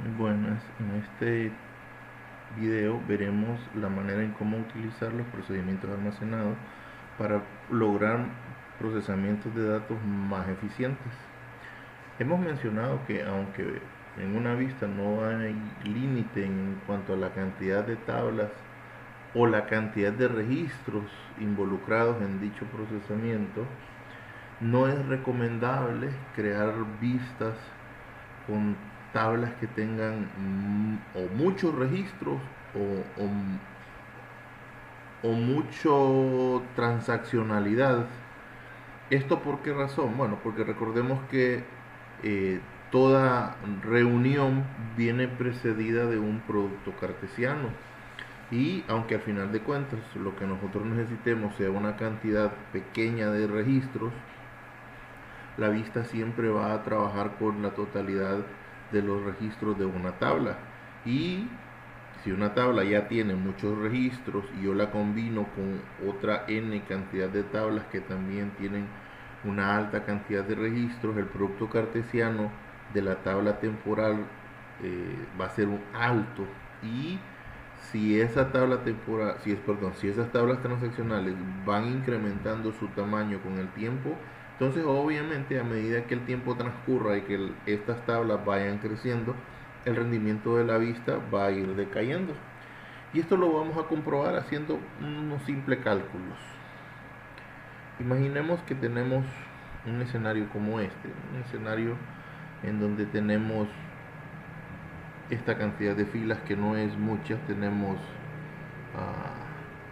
Buenas, en este video veremos la manera en cómo utilizar los procedimientos almacenados para lograr procesamientos de datos más eficientes. Hemos mencionado que aunque en una vista no hay límite en cuanto a la cantidad de tablas o la cantidad de registros involucrados en dicho procesamiento, no es recomendable crear vistas con tablas que tengan o muchos registros o, o mucho transaccionalidad. ¿Esto por qué razón? Bueno, porque recordemos que toda reunión viene precedida de un producto cartesiano. Y aunque al final de cuentas lo que nosotros necesitemos sea una cantidad pequeña de registros, la vista siempre va a trabajar con la totalidad de los registros de una tabla. Y si una tabla ya tiene muchos registros y yo la combino con otra n cantidad de tablas que también tienen una alta cantidad de registros, el producto cartesiano de la tabla temporal va a ser un alto. Y si esa tabla temporal, si esas tablas transaccionales van incrementando su tamaño con el tiempo, entonces obviamente a medida que el tiempo transcurra y que estas tablas vayan creciendo, el rendimiento de la vista va a ir decayendo. Y esto lo vamos a comprobar haciendo unos simples cálculos. Imaginemos que tenemos un escenario como este, un escenario en donde tenemos esta cantidad de filas que no es mucha. Tenemos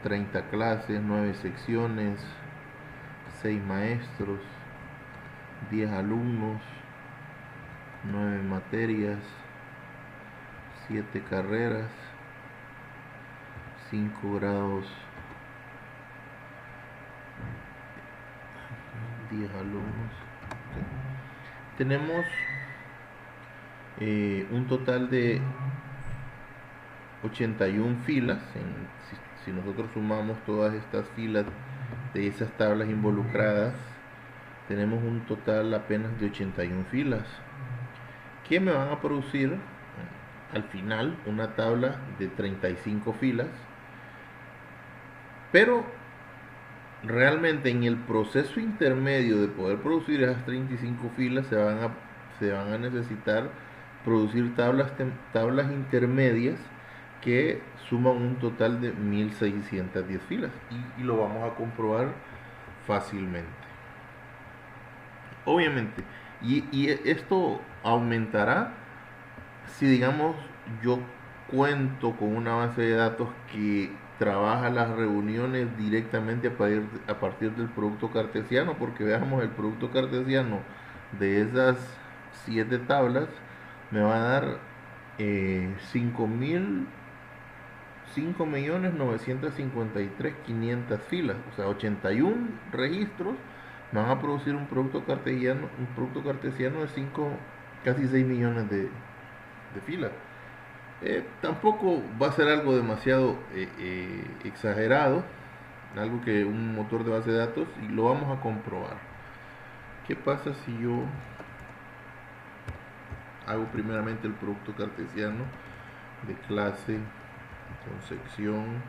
30 clases, 9 secciones, 6 maestros, 10 alumnos, 9 materias, 7 carreras, 5 grados, 10 alumnos. Tenemos un total de 81 filas. Si nosotros sumamos todas estas filas de esas tablas involucradas, tenemos un total apenas de 81 filas que me van a producir al final una tabla de 35 filas. Pero realmente en el proceso intermedio de poder producir esas 35 filas se van a necesitar producir tablas intermedias que suman un total de 1610 filas, y lo vamos a comprobar fácilmente. Obviamente, y esto aumentará si, digamos, yo cuento con una base de datos que trabaja las reuniones directamente a partir del producto cartesiano, porque veamos, el producto cartesiano de esas 7 tablas me va a dar 5.953.500 filas, o sea, 81 registros me van a producir un producto cartesiano de 5, casi 6 millones de filas. Tampoco va a ser algo demasiado exagerado, algo que un motor de base de datos, y lo vamos a comprobar. ¿Qué pasa si yo hago primeramente el producto cartesiano de clase con sección,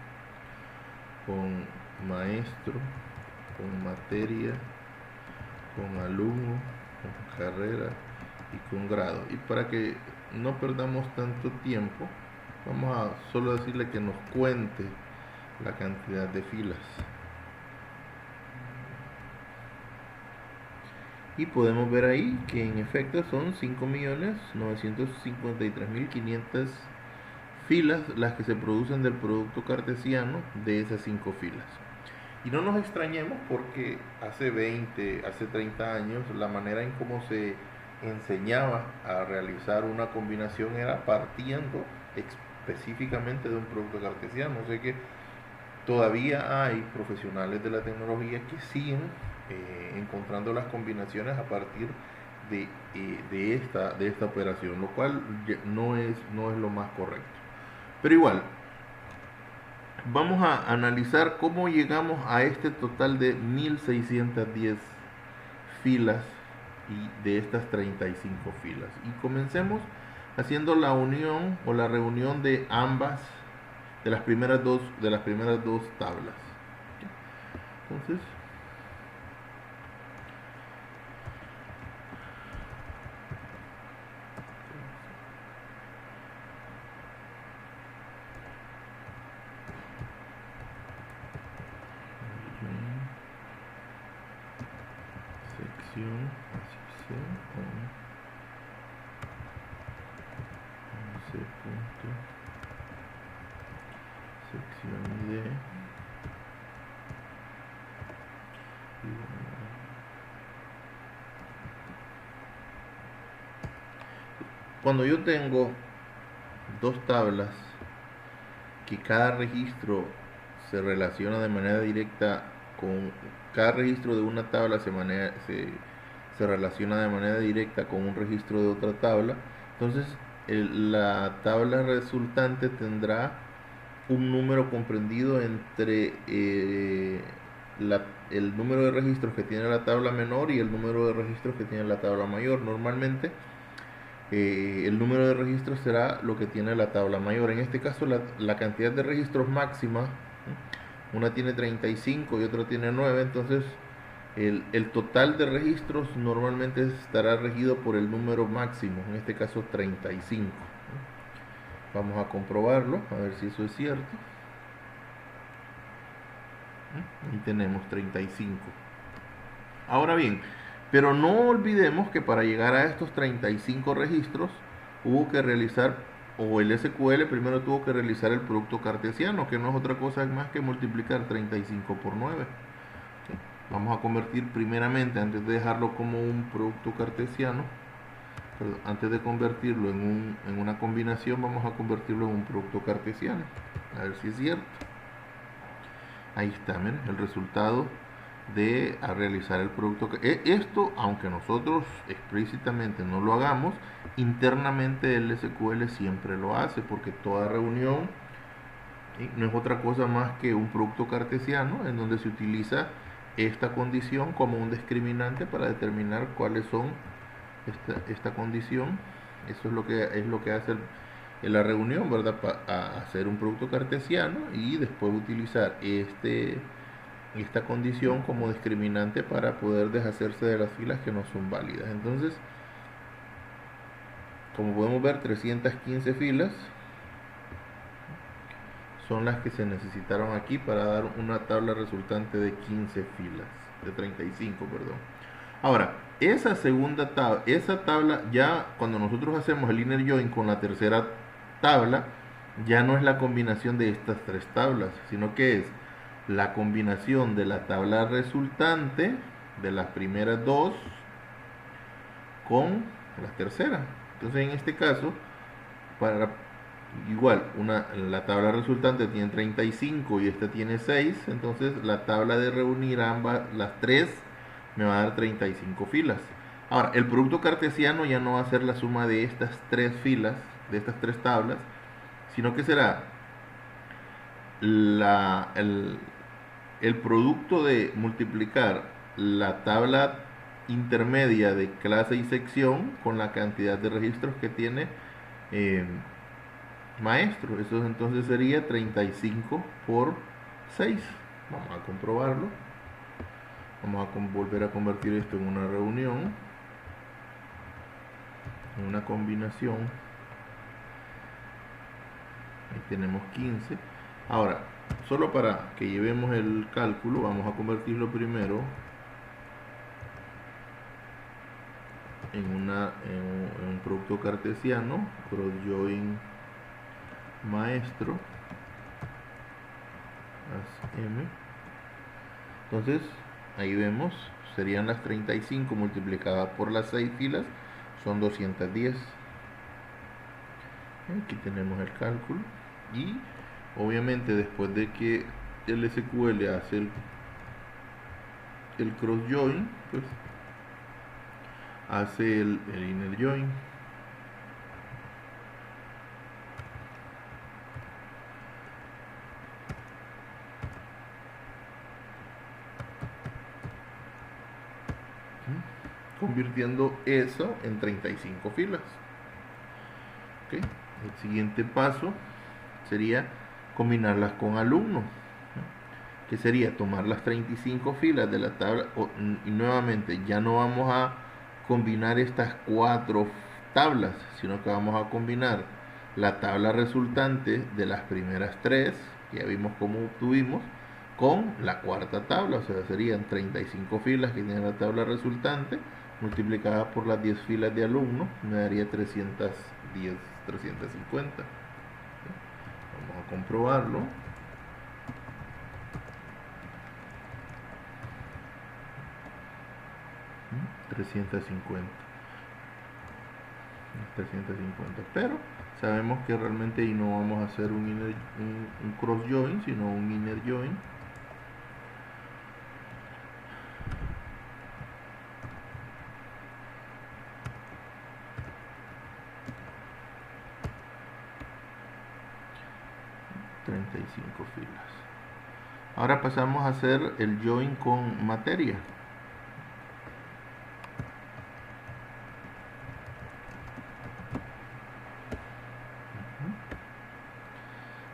con maestro, con materia, con alumno, con carrera y con grado? Y para que no perdamos tanto tiempo, vamos a solo decirle que nos cuente la cantidad de filas. Y podemos ver ahí que en efecto son 5.953.500 filas las que se producen del producto cartesiano de esas 5 filas. Y no nos extrañemos, porque hace 20, hace 30 años la manera en cómo se enseñaba a realizar una combinación era partiendo específicamente de un producto cartesiano. O sea que todavía hay profesionales de la tecnología que siguen encontrando las combinaciones a partir de esta operación, lo cual no es lo más correcto. Pero igual, vamos a analizar cómo llegamos a este total de 1610 filas y de estas 35 filas. Y comencemos haciendo la unión o la reunión de ambas, de las primeras dos tablas. Entonces, sección, sección D. Cuando yo tengo dos tablas que cada registro se relaciona de manera directa con cada registro de una tabla se relaciona de manera directa con un registro de otra tabla, entonces la tabla resultante tendrá un número comprendido entre el número de registros que tiene la tabla menor y el número de registros que tiene la tabla mayor. Normalmente el número de registros será lo que tiene la tabla mayor. En este caso la cantidad de registros máxima, una tiene 35 y otra tiene 9, entonces el total de registros normalmente estará regido por el número máximo, en este caso 35. Vamos a comprobarlo, a ver si eso es cierto. Y tenemos 35. Ahora bien, pero no olvidemos que para llegar a estos 35 registros hubo que realizar, o el SQL primero tuvo que realizar el producto cartesiano, que no es otra cosa más que multiplicar 35 por 9. Vamos a convertir primeramente, antes de dejarlo como un producto cartesiano, antes de convertirlo en una combinación, vamos a convertirlo en un producto cartesiano. A ver si es cierto. Ahí está, miren, el resultado de realizar el producto. Esto, aunque nosotros explícitamente no lo hagamos, internamente el SQL siempre lo hace, porque toda reunión no es otra cosa más que un producto cartesiano en donde se utiliza esta condición como un discriminante para determinar cuáles son esta condición. Eso es lo que hace la reunión, ¿verdad? Para hacer un producto cartesiano y después utilizar esta condición como discriminante para poder deshacerse de las filas que no son válidas. Entonces, como podemos ver, 315 filas son las que se necesitaron aquí para dar una tabla resultante de 15 filas, de 35, perdón. Ahora, esa tabla ya cuando nosotros hacemos el inner join con la tercera tabla, ya no es la combinación de estas tres tablas, sino que es la combinación de la tabla resultante de las primeras dos con la tercera. Entonces, en este caso, igual, la tabla resultante tiene 35 y esta tiene 6, entonces la tabla de reunir ambas, las tres, me va a dar 35 filas. Ahora, el producto cartesiano ya no va a ser la suma de estas tres filas, de estas tres tablas, sino que será el producto de multiplicar la tabla intermedia de clase y sección con la cantidad de registros que tiene maestro. Eso entonces sería 35 por 6. Vamos a comprobarlo. Vamos a volver a convertir esto en una reunión, en una combinación. Ahí tenemos 15. Ahora, solo para que llevemos el cálculo, vamos a convertirlo primero en un producto cartesiano, cross join maestro M. Entonces, ahí vemos, serían las 35 multiplicadas por las 6 filas, son 210. Aquí tenemos el cálculo. Y obviamente después de que el SQL hace el cross join, pues hace el inner join. Convirtiendo eso en 35 filas. ¿Ok? El siguiente paso sería combinarlas con alumnos, ¿no? Que sería tomar las 35 filas de la tabla y nuevamente ya no vamos a combinar estas 4 tablas, sino que vamos a combinar la tabla resultante de las primeras 3, que ya vimos cómo obtuvimos, con la cuarta tabla, o sea, serían 35 filas que tiene la tabla resultante multiplicada por las 10 filas de alumnos, me daría 310, 350. Vamos a comprobarlo. 350. 350. Pero sabemos que realmente ahí no vamos a hacer un cross join, sino un inner join. ...35 filas. Ahora pasamos a hacer el join con materia.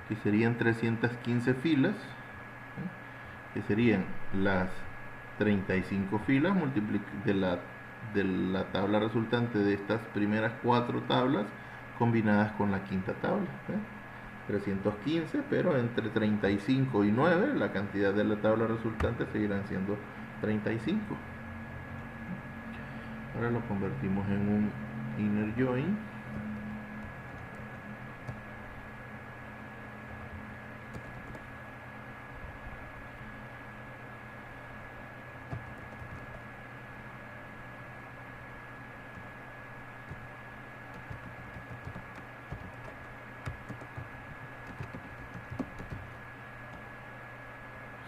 Que serían 315 filas, que serían las 35 filas de la tabla resultante de estas primeras 4 tablas combinadas con la quinta tabla. 315, pero entre 35 y 9 la cantidad de la tabla resultante seguirán siendo 35. Ahora lo convertimos en un inner join.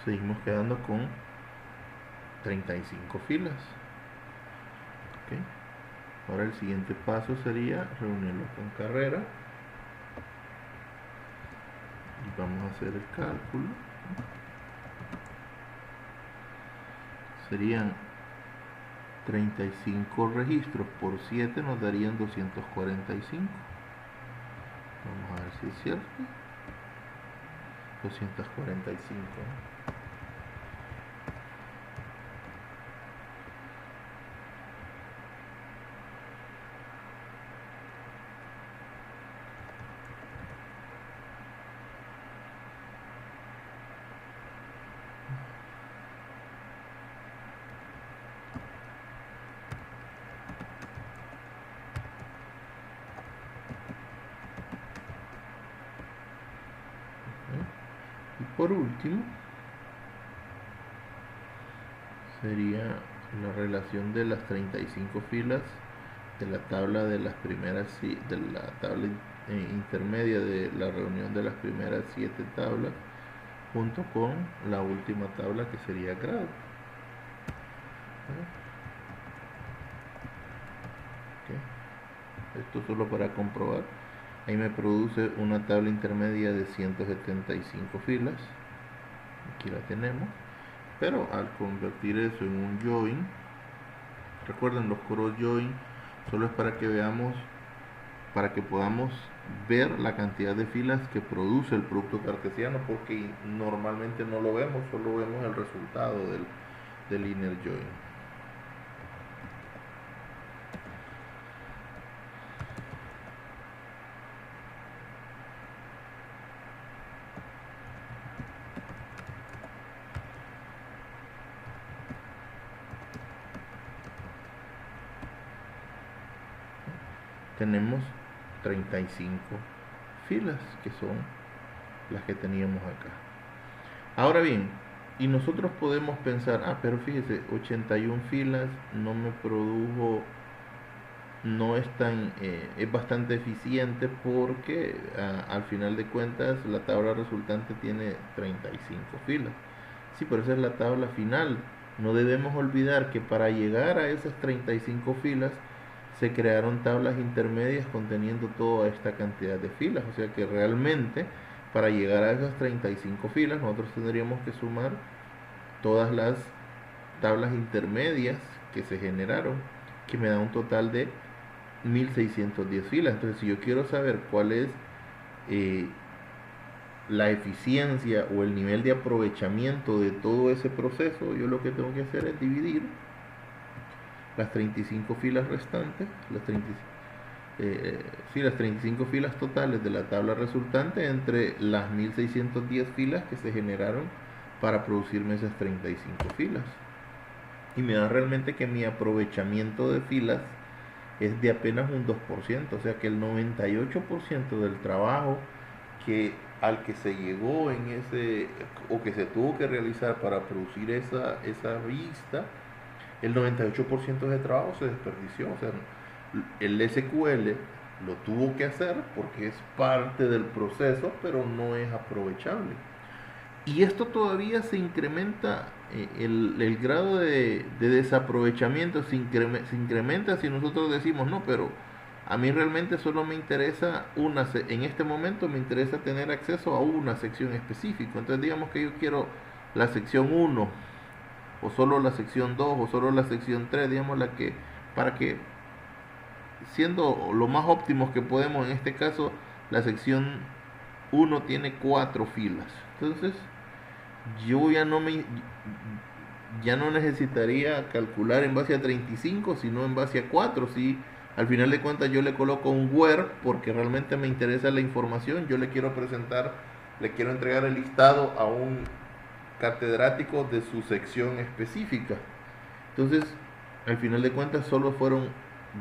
Seguimos quedando con 35 filas. ¿Okay? Ahora el siguiente paso sería reunirlo con carrera y vamos a hacer el cálculo. Serían 35 registros por 7 nos darían 245. Vamos a ver si es cierto. 245. Y por último sería la relación de las 35 filas de la tabla de las primeras, de la tabla intermedia de la reunión de las primeras 7 tablas junto con la última tabla, que sería grado. Okay. Esto solo para comprobar. Ahí me produce una tabla intermedia de 175 filas. Aquí la tenemos. Pero al convertir eso en un join, recuerden, los cross join solo es para que veamos, para que podamos ver la cantidad de filas que produce el producto cartesiano, porque normalmente no lo vemos, solo vemos el resultado del inner join. Tenemos 35 filas, que son las que teníamos acá. Ahora bien, y nosotros podemos pensar, pero fíjese, 81 filas no me produjo, no es tan, es bastante eficiente, porque al final de cuentas la tabla resultante tiene 35 filas. Sí, pero esa es la tabla final. No debemos olvidar que para llegar a esas 35 filas se crearon tablas intermedias conteniendo toda esta cantidad de filas. O sea que realmente para llegar a esas 35 filas nosotros tendríamos que sumar todas las tablas intermedias que se generaron, que me da un total de 1610 filas. Entonces, si yo quiero saber cuál es eh, la eficiencia o el nivel de aprovechamiento de todo ese proceso, yo lo que tengo que hacer es dividir las 35 filas restantes, las 35 filas totales de la tabla resultante entre las 1610 filas que se generaron para producirme esas 35 filas. Y me da realmente que mi aprovechamiento de filas es de apenas un 2%, o sea que el 98% del trabajo al que se llegó en ese, o que se tuvo que realizar para producir esa vista, el 98% de trabajo se desperdició. O sea, el SQL lo tuvo que hacer porque es parte del proceso, pero no es aprovechable. Y esto todavía se incrementa, el grado de desaprovechamiento se incrementa si nosotros decimos, no, pero a mí realmente solo me interesa en este momento me interesa tener acceso a una sección específica. Entonces digamos que yo quiero la sección 1, o solo la sección 2, o solo la sección 3, digamos para que, siendo lo más óptimos que podemos, en este caso, la sección 1 tiene 4 filas. Entonces, yo ya no necesitaría calcular en base a 35, sino en base a 4. Si al final de cuentas yo le coloco un where porque realmente me interesa la información, yo le quiero entregar el listado a un catedrático de su sección específica. Entonces, al final de cuentas, solo fueron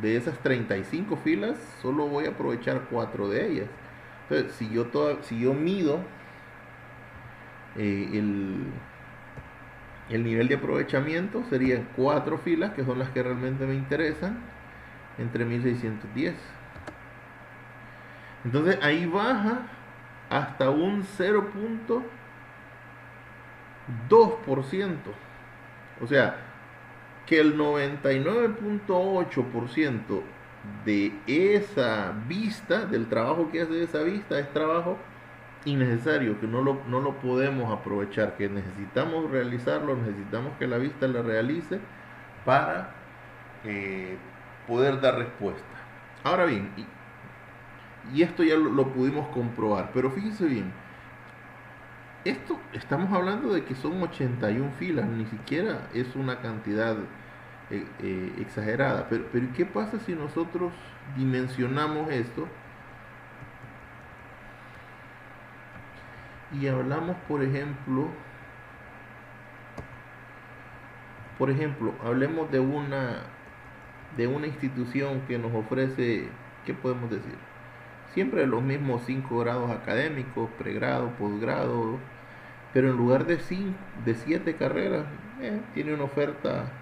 de esas 35 filas, solo voy a aprovechar 4 de ellas. Entonces, si yo mido eh, el, el nivel de aprovechamiento, serían 4 filas, que son las que realmente me interesan, entre 1610. Entonces, ahí baja hasta un 0.2%. O sea, que el 99.8% de esa vista, del trabajo que hace esa vista, es trabajo innecesario, que no lo podemos aprovechar, que necesitamos realizarlo, necesitamos que la vista la realice para poder dar respuesta. Ahora bien, y esto ya lo pudimos comprobar, pero fíjense bien, esto estamos hablando de que son 81 filas, ni siquiera es una cantidad exagerada. Pero ¿qué pasa si nosotros dimensionamos esto y hablamos, hablemos de una institución que nos ofrece, ¿qué podemos decir? Siempre los mismos 5 grados académicos, pregrado, posgrado, pero en lugar de 7 carreras, tiene una oferta,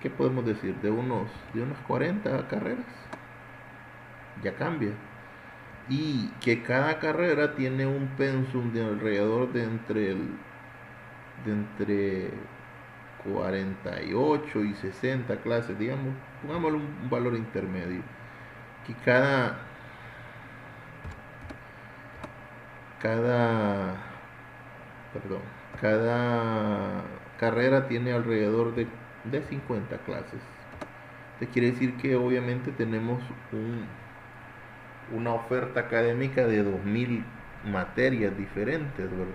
¿qué podemos decir? De unas 40 carreras. Ya cambia. Y que cada carrera tiene un pensum de alrededor de entre 48 y 60 clases, digamos, pongámosle un valor intermedio. Que cada perdón, cada carrera tiene alrededor de 50 clases. Esto quiere decir que obviamente tenemos una oferta académica de 2000 materias diferentes, ¿verdad?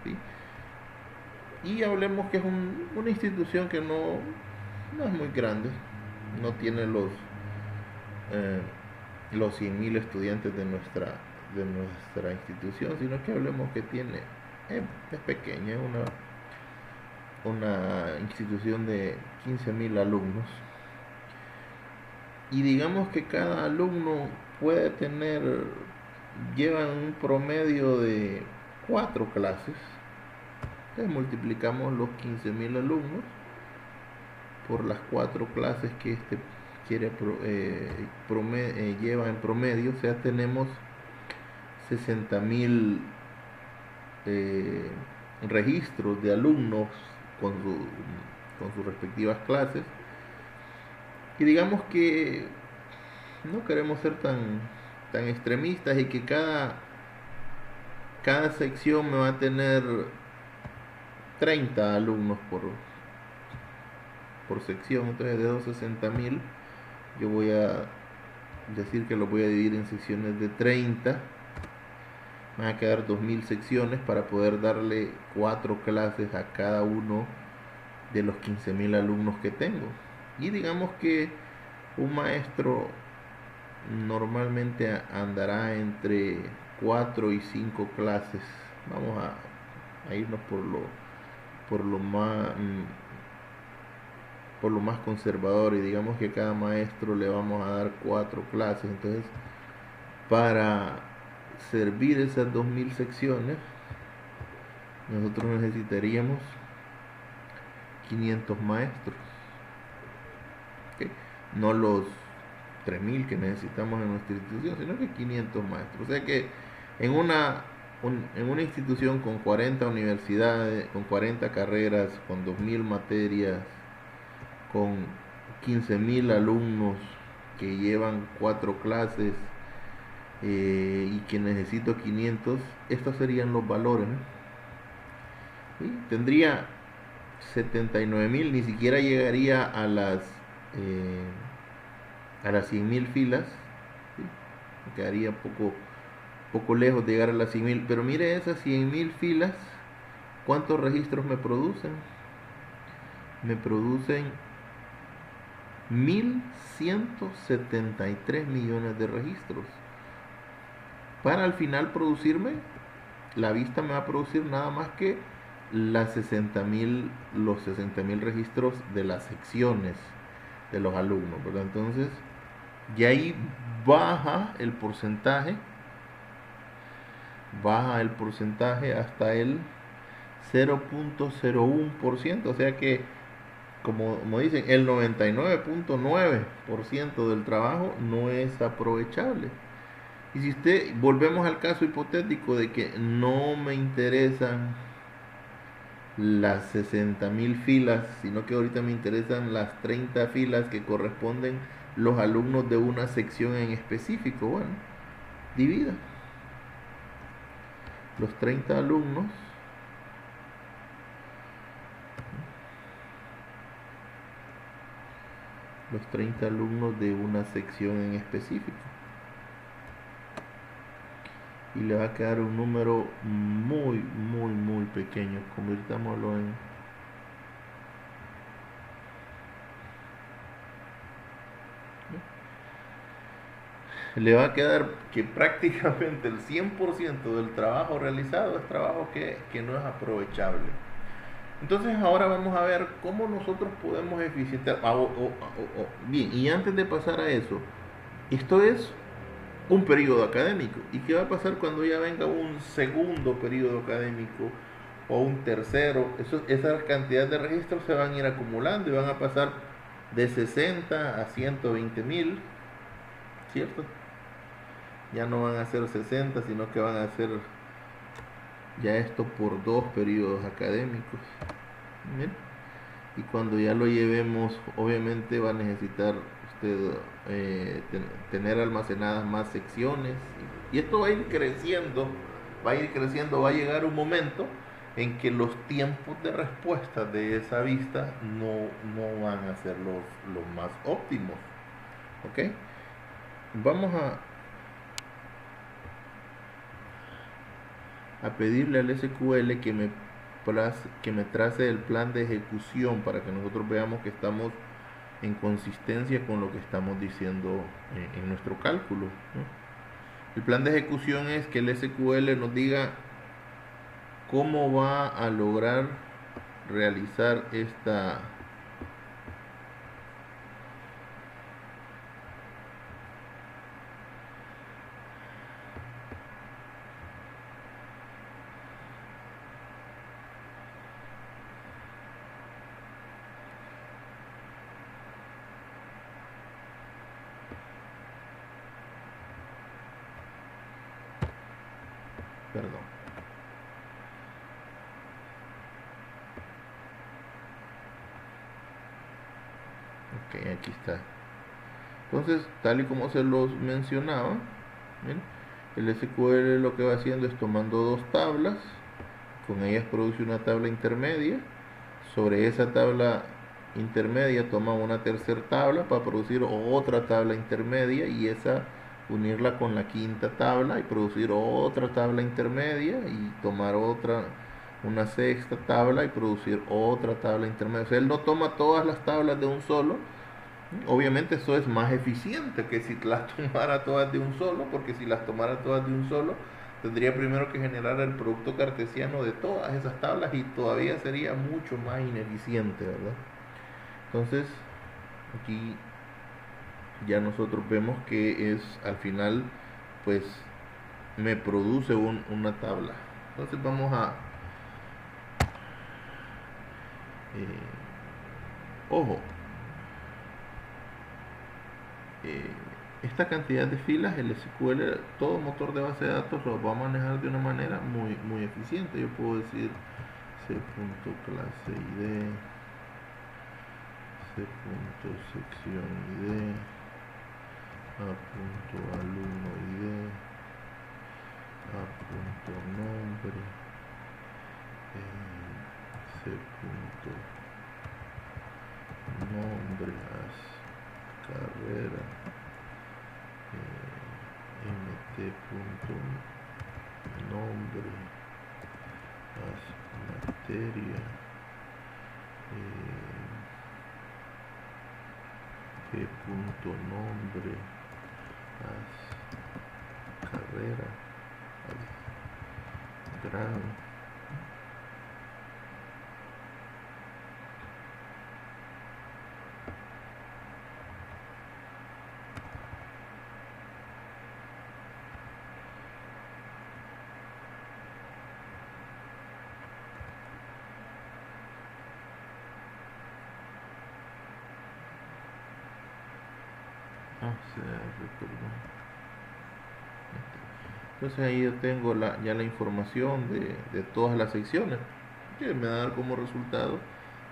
¿Sí? Y hablemos que es una institución que no es muy grande, no tiene los 100.000 estudiantes de nuestra institución, sino que hablemos que es pequeña, es una institución de 15.000 alumnos. Y digamos que cada alumno llevan un promedio de 4 clases. Entonces multiplicamos los 15.000 alumnos por las 4 clases que lleva en promedio. O sea, tenemos 60.000 registros de alumnos con sus respectivas clases. Y digamos que no queremos ser tan extremistas y que cada sección me va a tener 30 alumnos por sección. Entonces de esos 60.000, yo voy a decir que lo voy a dividir en secciones de 30. Van a quedar 2000 secciones para poder darle 4 clases a cada uno de los 15.000 alumnos que tengo. Y digamos que un maestro normalmente andará entre 4 y 5 clases. Vamos a irnos por lo más conservador, y digamos que a cada maestro le vamos a dar 4 clases. Entonces, para servir esas 2000 secciones, nosotros necesitaríamos 500 maestros, ¿okay? No los 3000 que necesitamos en nuestra institución, sino que 500 maestros. O sea que en una institución con 40 universidades, con 40 carreras, con 2000 materias, con 15.000 alumnos que llevan 4 clases, y que necesito 500, estos serían los valores, ¿no? ¿Sí? Tendría 79.000, ni siquiera llegaría a las 100.000 filas, ¿sí? Me quedaría poco lejos de llegar a las 100.000, pero mire esas 100.000 filas, ¿cuántos registros me producen? Me producen 1.173 millones de registros. Para al final producirme, la vista me va a producir nada más que los 60.000 registros de las secciones de los alumnos, ¿verdad? Entonces, y ahí baja el porcentaje hasta el 0.01%, o sea que, como dicen, el 99.9% del trabajo no es aprovechable. Y si volvemos al caso hipotético de que no me interesan las 60.000 filas, sino que ahorita me interesan las 30 filas que corresponden los alumnos de una sección en específico, bueno, divida los 30 alumnos de una sección en específico, y le va a quedar un número muy muy pequeño. Convirtámoslo le va a quedar que prácticamente el 100% del trabajo realizado es trabajo que no es aprovechable. Entonces ahora vamos a ver cómo nosotros podemos eficientar. Bien, y antes de pasar a eso, esto es un periodo académico. ¿Y qué va a pasar cuando ya venga un segundo periodo académico o un tercero? Esas cantidades de registros se van a ir acumulando y van a pasar de 60 a 120.000, ¿cierto? Ya no van a ser 60, sino que van a ser ya esto por 2 periodos académicos. ¿Bien? Y cuando ya lo llevemos, obviamente va a necesitar usted tener almacenadas más secciones, y esto va a ir creciendo, va a llegar un momento en que los tiempos de respuesta de esa vista no van a ser los más óptimos. ¿Ok? Vamos a pedirle al SQL que me trace el plan de ejecución para que nosotros veamos que estamos en consistencia con lo que estamos diciendo en nuestro cálculo, ¿no? El plan de ejecución es que el SQL nos diga cómo va a lograr realizar esta perdón. Ok, aquí está. Entonces, tal y como se los mencionaba, ¿bien? El SQL lo que va haciendo es tomando 2 tablas, con ellas produce una tabla intermedia. Sobre esa tabla intermedia toma una tercera tabla para producir otra tabla intermedia y esa unirla con la quinta tabla y producir otra tabla intermedia y tomar una sexta tabla y producir otra tabla intermedia. O sea, él no toma todas las tablas de un solo. Obviamente eso es más eficiente que si las tomara todas de un solo, porque si las tomara todas de un solo, tendría primero que generar el producto cartesiano de todas esas tablas y todavía sería mucho más ineficiente, ¿verdad? Entonces, aquí ya nosotros vemos que es al final, pues, me produce una tabla. Entonces vamos a... ojo, eh, esta cantidad de filas, el SQL, todo motor de base de datos lo va a manejar de una manera muy eficiente. Yo puedo decir c.clase id, c.sección id, a.alumno id, a.nombre, c.nombre as carrera, mt.nombre as materia, p.nombre as carrera, as grado. Perdón. Entonces ahí yo tengo ya la información de todas las secciones, que me va a dar como resultado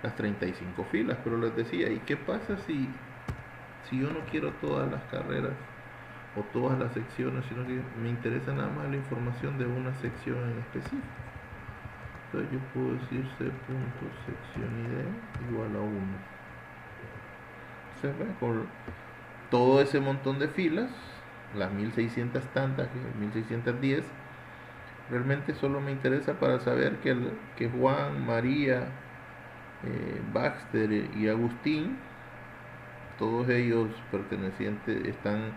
las 35 filas. Pero les decía, ¿y qué pasa si yo no quiero todas las carreras o todas las secciones, sino que me interesa nada más la información de una sección en específico? Entonces yo puedo decir c.sección id igual a 1. Se ve con todo ese montón de filas, las 1600 tantas, 1610, realmente solo me interesa para saber que Juan, María, Baxter y Agustín, todos ellos pertenecientes, están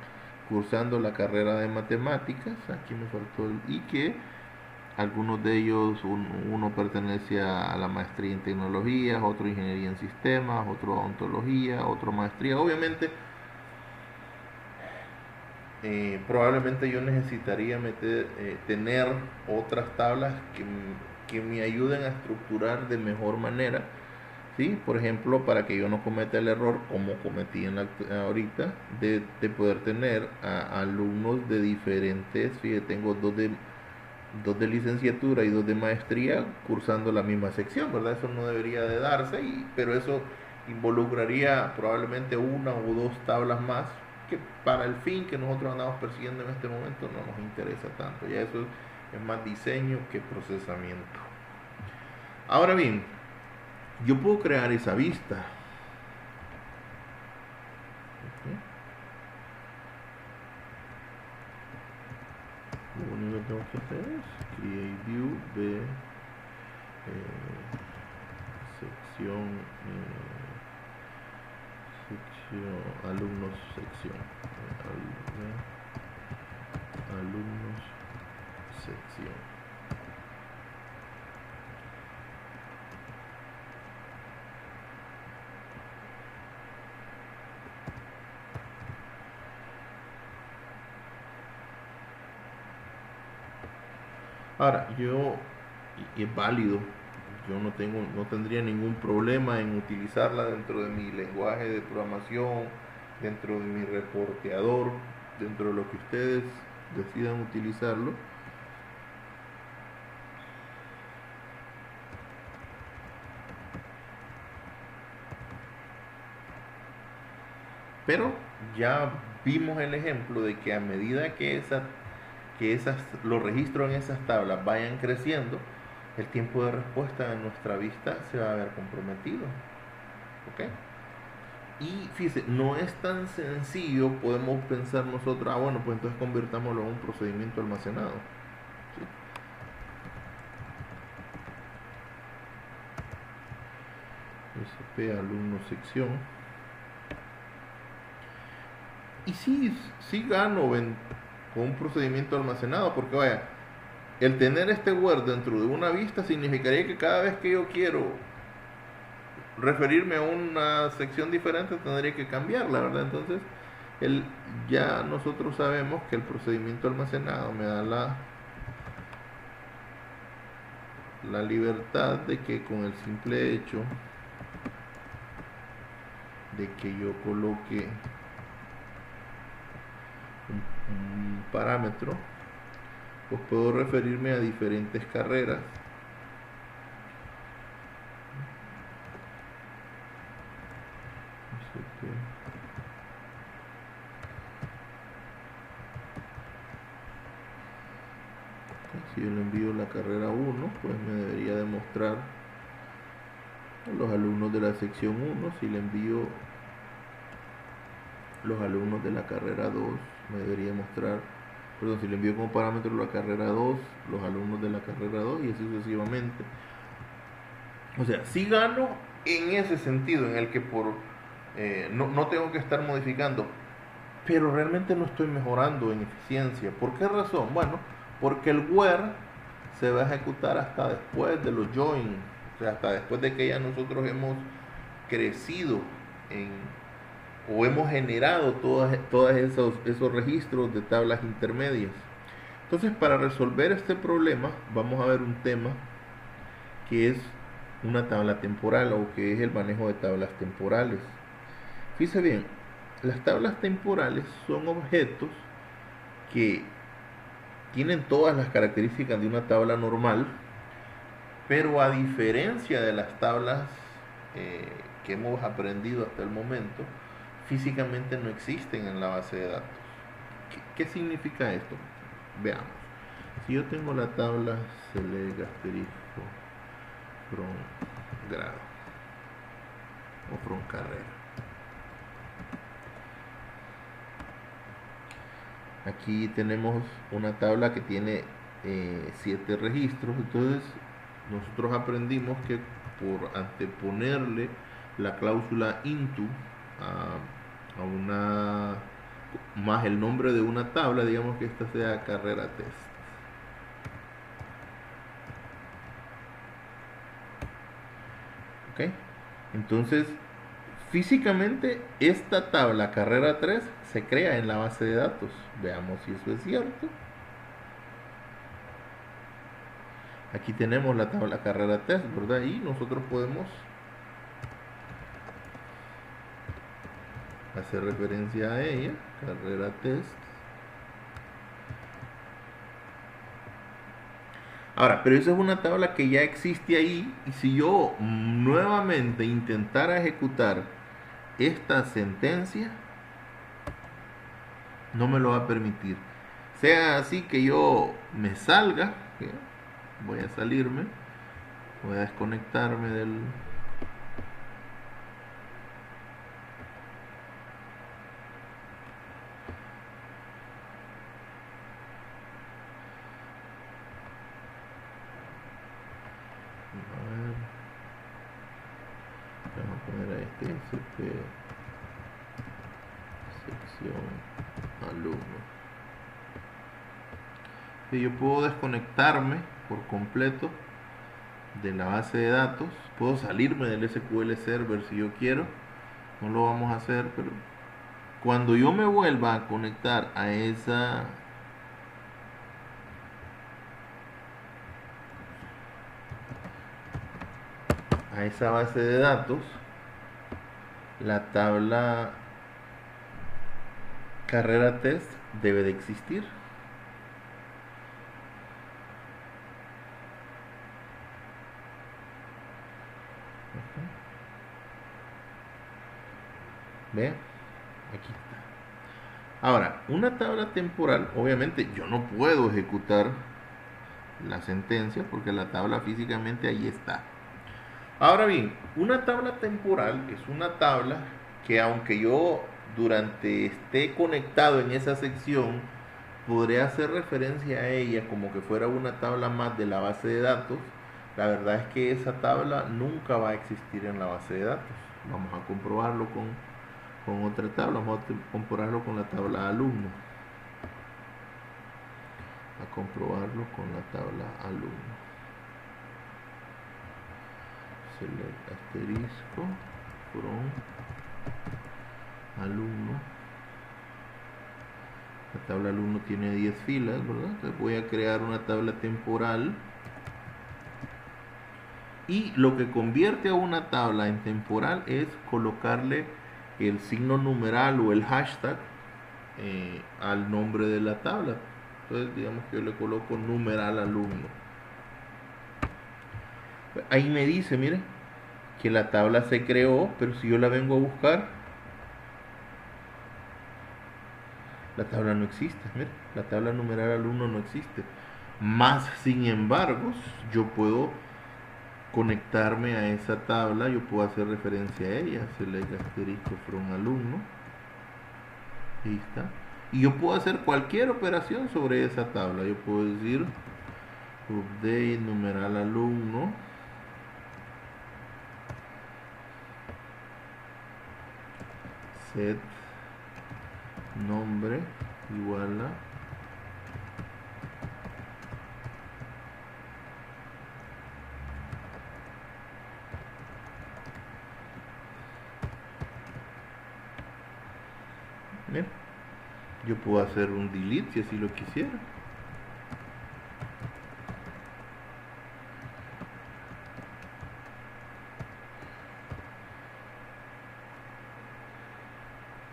cursando la carrera de matemáticas. Aquí me faltó y que algunos de ellos, uno pertenece a la maestría en tecnologías, otro ingeniería en sistemas, otro a ontología, otro maestría. Obviamente probablemente yo necesitaría tener otras tablas que me ayuden a estructurar de mejor manera, ¿sí? Por ejemplo, para que yo no cometa el error como cometí ahorita de poder tener a alumnos de diferentes, fíjate, tengo dos de licenciatura y dos de maestría cursando la misma sección, ¿verdad? Eso no debería de darse, pero eso involucraría probablemente una o dos tablas más que para el fin que nosotros andamos persiguiendo en este momento no nos interesa tanto. Ya eso es más diseño que procesamiento. Ahora bien, yo puedo crear esa vista. Lo único que tengo que hacer es create view de sección alumnos sección alumnos sección. Ahora, y es válido, yo no tendría ningún problema en utilizarla dentro de mi lenguaje de programación, dentro de mi reporteador, dentro de lo que ustedes decidan utilizarlo. Pero ya vimos el ejemplo de que a medida que los registros en esas tablas vayan creciendo, el tiempo de respuesta en nuestra vista se va a ver comprometido. ¿Ok? Y fíjese, no es tan sencillo, podemos pensar nosotros, bueno, pues entonces convirtámoslo en un procedimiento almacenado. ¿Sí? SP alumno sección. Y sí gano con un procedimiento almacenado, porque vaya, el tener este Word dentro de una vista significaría que cada vez que yo quiero referirme a una sección diferente tendría que cambiarla, ¿verdad? Entonces, ya nosotros sabemos que el procedimiento almacenado me da la libertad de que con el simple hecho de que yo coloque un parámetro, pues puedo referirme a diferentes carreras si yo le envío la carrera 1, pues me debería demostrar los alumnos de la sección 1. Si le envío los alumnos de la carrera 2, me debería mostrar, perdón, si le envío como parámetro la carrera 2, los alumnos de la carrera 2 y así sucesivamente. O sea, sí gano en ese sentido, en el que no tengo que estar modificando, pero realmente no estoy mejorando en eficiencia. ¿Por qué razón? Bueno, porque el where se va a ejecutar hasta después de los join, o sea, hasta después de que ya nosotros hemos crecido o hemos generado todos esos registros de tablas intermedias. Entonces, para resolver este problema, vamos a ver un tema que es una tabla temporal, o que es el manejo de tablas temporales. Fíjese bien, las tablas temporales son objetos que tienen todas las características de una tabla normal, pero a diferencia de las tablas que hemos aprendido hasta el momento, físicamente no existen en la base de datos. ¿Qué significa esto? Veamos. Si yo tengo la tabla select asterisco from grado o from carrera, aquí tenemos una tabla que tiene 7 registros. Entonces nosotros aprendimos que por anteponerle la cláusula into a una más el nombre de una tabla, digamos que esta sea carrera test. ¿Ok? Entonces, físicamente esta tabla carrera 3 se crea en la base de datos. Veamos si eso es cierto. Aquí tenemos la tabla carrera test, ¿verdad? Y nosotros podemos hacer referencia a ella, carrera test. Ahora, pero esa es una tabla que ya existe ahí, y si yo nuevamente intentara ejecutar esta sentencia, no me lo va a permitir. Sea así que yo me salga, voy a salirme, voy a desconectarme del... Vamos a poner a este SP sección alumno. Y yo puedo desconectarme por completo de la base de datos, puedo salirme del SQL Server si yo quiero, no lo vamos a hacer, pero cuando yo me vuelva a conectar a esa base de datos, la tabla carrera test debe de existir. ¿Ve? Aquí está. Ahora, una tabla temporal, obviamente yo no puedo ejecutar la sentencia porque la tabla físicamente ahí está. Ahora bien, una tabla temporal es una tabla que aunque yo durante esté conectado en esa sección, podré hacer referencia a ella como que fuera una tabla más de la base de datos. La verdad es que esa tabla nunca va a existir en la base de datos. Vamos a comprobarlo con otra tabla, vamos a comprobarlo con la tabla alumno. A comprobarlo con la tabla alumno. Select asterisco from alumno. La tabla alumno tiene 10 filas, ¿verdad? Entonces voy a crear una tabla temporal. Y lo que convierte a una tabla en temporal es colocarle el signo numeral o el hashtag al nombre de la tabla. Entonces digamos que yo le coloco numeral alumno. Ahí me dice, mire, que la tabla se creó, pero si yo la vengo a buscar, la tabla no existe. Mire, la tabla numeral alumno no existe. Más sin embargo, yo puedo conectarme a esa tabla, yo puedo hacer referencia a ella, select asterisco from alumno, ahí está, y yo puedo hacer cualquier operación sobre esa tabla. Yo puedo decir update numeral alumno, set nombre igual a ¿bien? Yo puedo hacer un delete si así lo quisiera.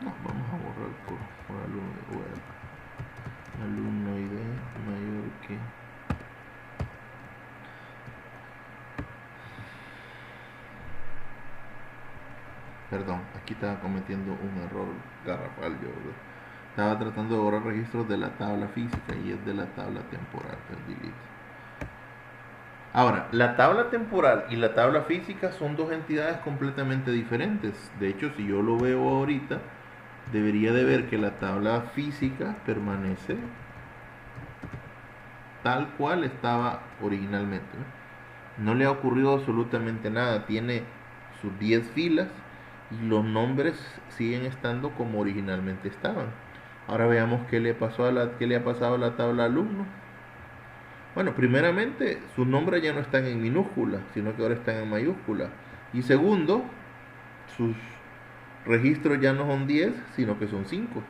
No, vamos a borrar por alumno web, alumno ID mayor que. Perdón, aquí estaba cometiendo un error garrafal yo, ¿verdad? Estaba tratando de borrar registros de la tabla física y es de la tabla temporal, el delete. Ahora, la tabla temporal y la tabla física son dos entidades completamente diferentes. De hecho, si yo lo veo ahorita, debería de ver que la tabla física permanece tal cual estaba originalmente. No le ha ocurrido absolutamente nada. Tiene sus 10 filas y los nombres siguen estando como originalmente estaban. Ahora veamos qué le ha pasado a la tabla alumno. Bueno, primeramente, sus nombres ya no están en minúscula, sino que ahora están en mayúscula. Y segundo, sus registros ya no son 10, sino que son 5.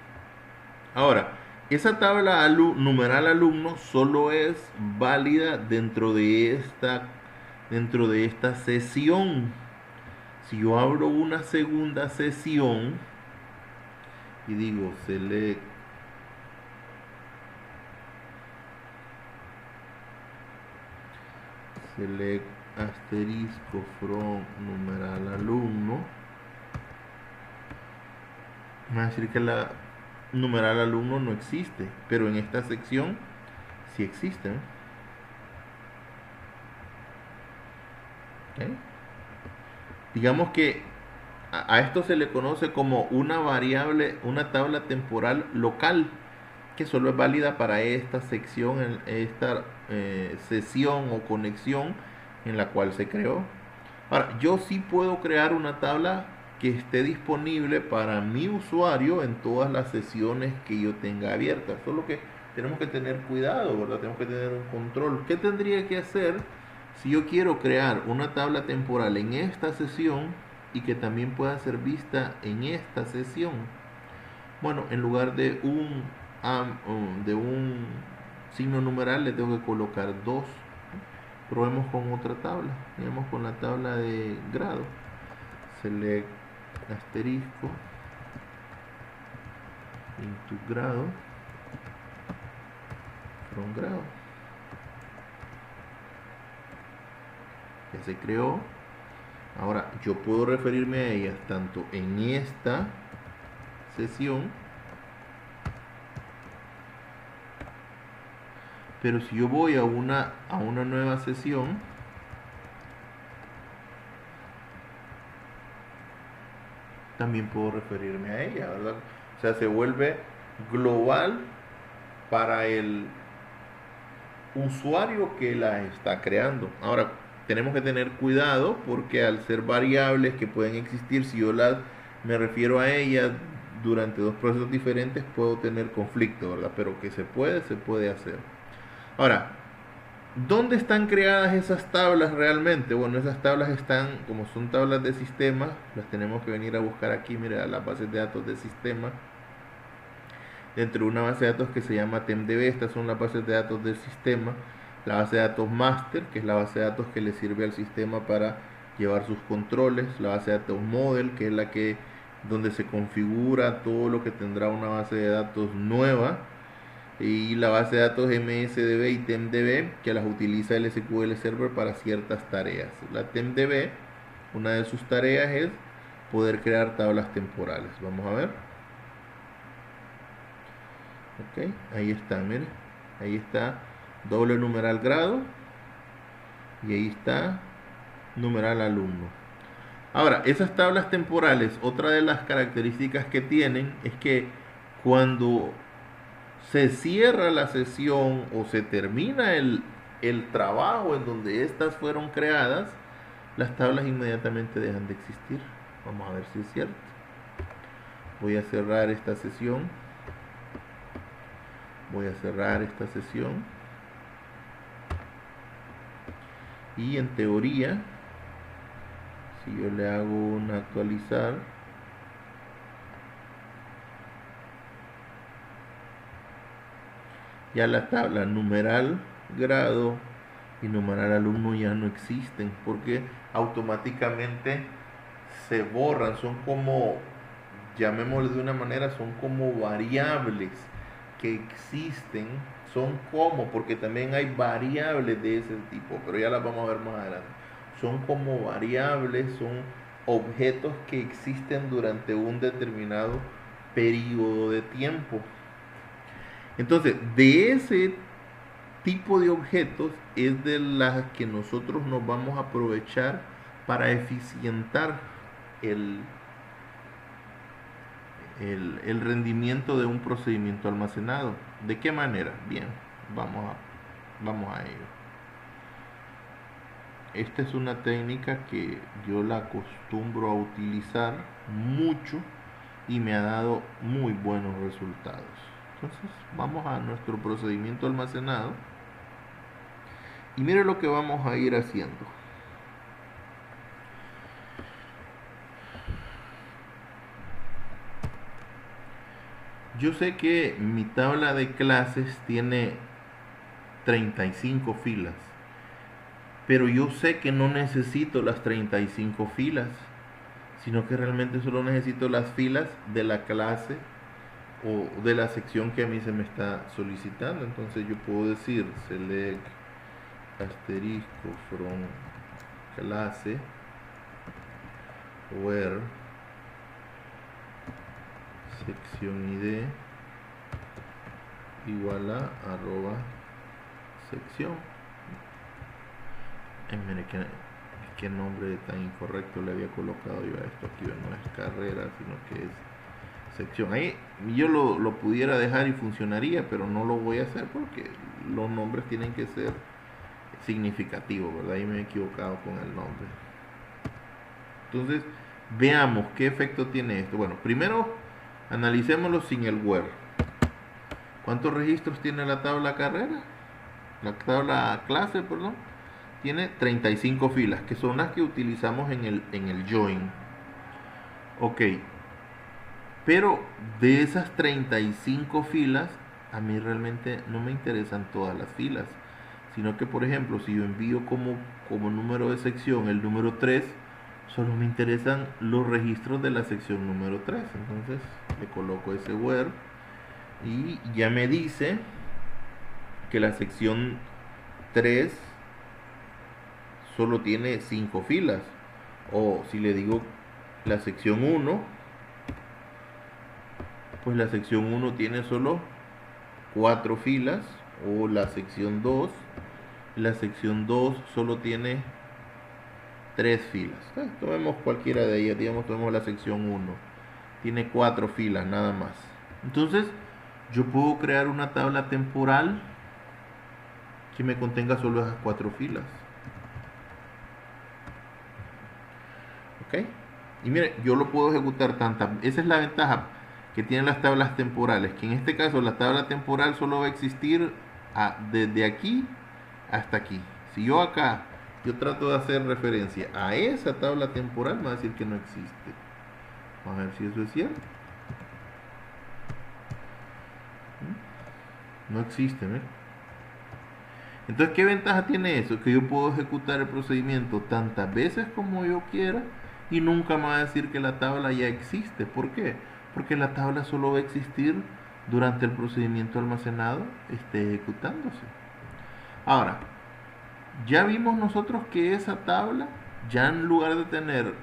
Ahora, esa tabla numeral alumno solo es válida dentro de esta sesión. Si yo abro una segunda sesión y digo select asterisco from numeral alumno, me va a decir que la numeral alumno no existe, pero en esta sección sí existe. ¿Okay? Digamos que a esto se le conoce como una variable, una tabla temporal local, que solo es válida para esta sección, esta sesión o conexión en la cual se creó. Ahora, yo sí puedo crear una tabla que esté disponible para mi usuario en todas las sesiones que yo tenga abiertas. Solo que tenemos que tener cuidado, ¿verdad? Tenemos que tener un control. ¿Qué tendría que hacer si yo quiero crear una tabla temporal en esta sesión y que también pueda ser vista en esta sesión? Bueno, en lugar de un signo numeral le tengo que colocar 2. Probemos con otra tabla. Miremos con la tabla de grado. Select asterisco into grado from grado. Ya se creó. Ahora yo puedo referirme a ellas tanto en esta sesión, pero si yo voy a una nueva sesión, también puedo referirme a ella, ¿verdad? O sea, se vuelve global para el usuario que la está creando. Ahora, tenemos que tener cuidado porque al ser variables que pueden existir, si yo me refiero a ellas durante dos procesos diferentes, puedo tener conflicto, ¿verdad? Pero que se puede hacer. Ahora, ¿dónde están creadas esas tablas realmente? Bueno, esas tablas están, como son tablas de sistema, las tenemos que venir a buscar aquí, mira, las bases de datos de sistema. Dentro de una base de datos que se llama TemDB, estas son las bases de datos del sistema. La base de datos master, que es la base de datos que le sirve al sistema para llevar sus controles. La base de datos model, que es la que donde se configura todo lo que tendrá una base de datos nueva. Y la base de datos MSDB y TemDB, que las utiliza el SQL Server para ciertas tareas. La TemDB, una de sus tareas es poder crear tablas temporales. Vamos a ver. Ok, ahí está, mire. Ahí está doble numeral grado. Y ahí está numeral alumno. Ahora, esas tablas temporales, otra de las características que tienen es que cuando se cierra la sesión o se termina el trabajo en donde estas fueron creadas, las tablas inmediatamente dejan de existir. Vamos a ver si es cierto. Voy a cerrar esta sesión. Voy a cerrar esta sesión. Y en teoría, si yo le hago un actualizar, ya la tabla numeral grado y numeral alumno ya no existen porque automáticamente se borran, son como, llamémosle de una manera, son como variables que existen, son como, porque también hay variables de ese tipo, pero ya las vamos a ver más adelante. Son como variables, son objetos que existen durante un determinado periodo de tiempo. Entonces, de ese tipo de objetos es de las que nosotros nos vamos a aprovechar para eficientar el, el rendimiento de un procedimiento almacenado. ¿De qué manera? Bien, vamos a ello. Esta es una técnica que yo la acostumbro a utilizar mucho y me ha dado muy buenos resultados. Entonces vamos a nuestro procedimiento almacenado y mire lo que vamos a ir haciendo. Yo sé que mi tabla de clases tiene 35 filas, pero yo sé que no necesito las 35 filas, sino que realmente solo necesito las filas de la clase o de la sección que a mí se me está solicitando. Entonces yo puedo decir select asterisco from clase where sección id igual a arroba sección. Mire qué nombre tan incorrecto le había colocado yo a esto. Aquí no es carrera, sino que es sección. Ahí yo lo pudiera dejar y funcionaría, pero no lo voy a hacer porque los nombres tienen que ser significativos, ¿verdad? Ahí me he equivocado con el nombre. Entonces, veamos qué efecto tiene esto. Bueno, primero analicémoslo sin el where. ¿Cuántos registros tiene la tabla carrera? La tabla clase, perdón. Tiene 35 filas, que son las que utilizamos en el join. Ok. Pero de esas 35 filas, a mí realmente no me interesan todas las filas. Sino que, por ejemplo, si yo envío como número de sección el número 3, solo me interesan los registros de la sección número 3. Entonces le coloco ese where y ya me dice que la sección 3 solo tiene 5 filas. O si le digo la sección 1, pues la sección 1 tiene solo 4 filas. O la sección 2 solo tiene 3 filas. Tomemos cualquiera de ellas, digamos, tomemos la sección 1. Tiene 4 filas nada más. Entonces, yo puedo crear una tabla temporal que me contenga solo esas 4 filas. ¿Ok? Y mire, yo lo puedo ejecutar tantas. Esa es la ventaja que tienen las tablas temporales, que en este caso la tabla temporal solo va a existir desde aquí hasta aquí. Si yo acá, yo trato de hacer referencia a esa tabla temporal, me va a decir que no existe. Vamos a ver si eso es cierto. No existe, ¿eh? Entonces, ¿qué ventaja tiene eso? Que yo puedo ejecutar el procedimiento tantas veces como yo quiera y nunca me va a decir que la tabla ya existe. ¿Por qué? Porque la tabla solo va a existir durante el procedimiento almacenado esté ejecutándose. Ahora, ya vimos nosotros que esa tabla, ya en lugar de tener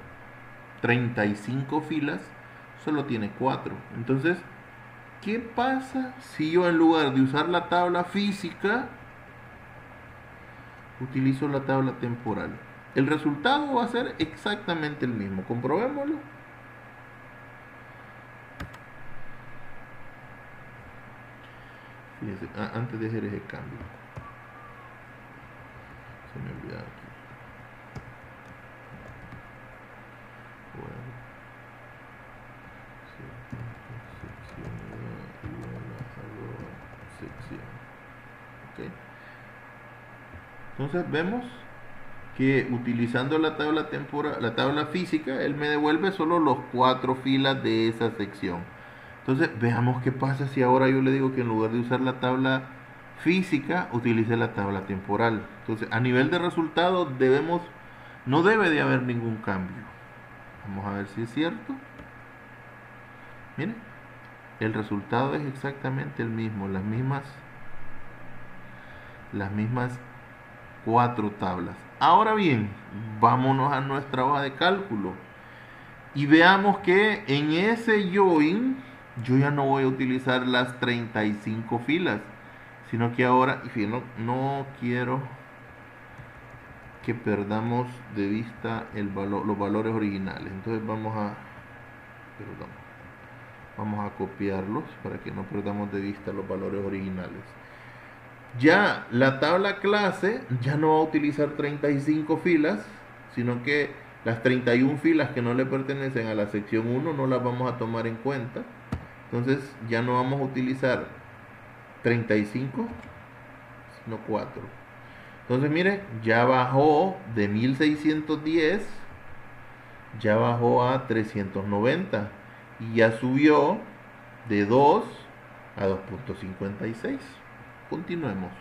35 filas, solo tiene 4. Entonces, ¿qué pasa si yo en lugar de usar la tabla física, utilizo la tabla temporal? El resultado va a ser exactamente el mismo. Comprobémoslo. Fíjense, antes de hacer ese cambio, se me olvidaba aquí. Bueno, sección igual a sección. ¿Okay? Entonces vemos que utilizando la tabla temporal, la tabla física, él me devuelve solo los 4 filas de esa sección. Entonces veamos qué pasa si ahora yo le digo que en lugar de usar la tabla física, utilice la tabla temporal. Entonces, a nivel de resultado no debe de haber ningún cambio. Vamos a ver si es cierto. Miren, el resultado es exactamente el mismo, las mismas 4 tablas. Ahora bien, vámonos a nuestra hoja de cálculo y veamos que en ese join yo ya no voy a utilizar las 35 filas, sino que ahora, y fíjense, no quiero que perdamos de vista los valores originales. Entonces vamos a copiarlos para que no perdamos de vista los valores originales. Ya la tabla clase ya no va a utilizar 35 filas, sino que las 31 filas que no le pertenecen a la sección 1 no las vamos a tomar en cuenta. Entonces ya no vamos a utilizar 35, sino 4. Entonces mire, ya bajó de 1610, ya bajó a 390 y ya subió de 2 a 2.56. Continuemos.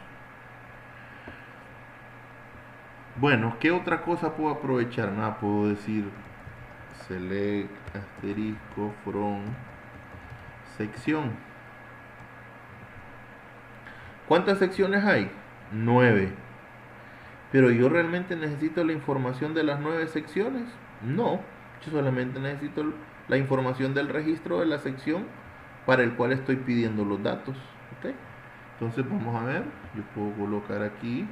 Bueno, ¿qué otra cosa puedo aprovechar? Nada, puedo decir select asterisco from sección. ¿Cuántas secciones hay? 9. Pero yo realmente necesito la información de las 9 secciones. No, yo solamente necesito la información del registro de la sección para el cual estoy pidiendo los datos. ¿Okay? Entonces vamos a ver, yo puedo colocar aquí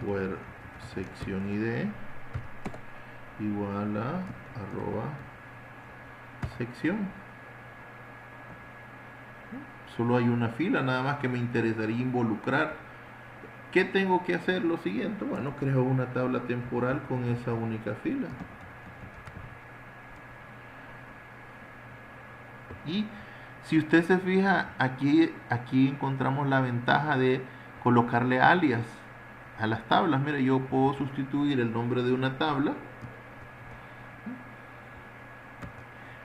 where sección id igual a @sección. Solo hay una fila, nada más que me interesaría involucrar. ¿Qué tengo que hacer? Lo siguiente, bueno, creo una tabla temporal con esa única fila. Y si usted se fija, aquí encontramos la ventaja de colocarle alias a las tablas. Mire, yo puedo sustituir el nombre de una tabla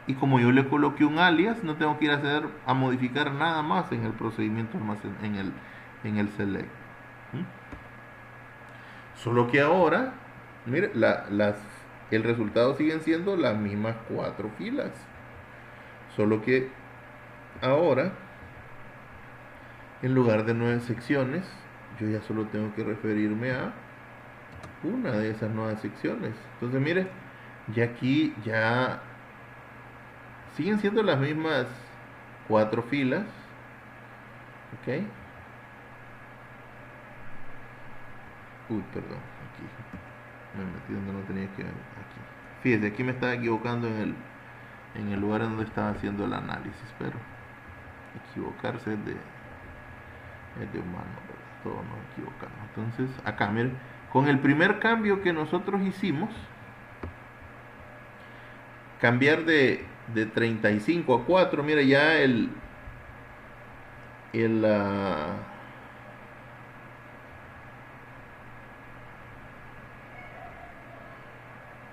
y como yo le coloqué un alias, no tengo que ir a modificar nada más en el procedimiento en el select. Solo que ahora, mire, el resultado siguen siendo las mismas 4 filas. Solo que ahora, en lugar de 9 secciones, yo ya solo tengo que referirme a una de esas 9 secciones. Entonces, mire, ya aquí ya siguen siendo las mismas 4 filas. ¿Ok? Uy, perdón, aquí. Me metí donde no tenía que ver. Aquí. Fíjese, aquí me estaba equivocando en el lugar donde estaba haciendo el análisis, pero equivocarse es de humano, ¿verdad? Todos nos equivocamos. Entonces, acá, miren, con el primer cambio que nosotros hicimos, cambiar de 35 a 4, mira, ya el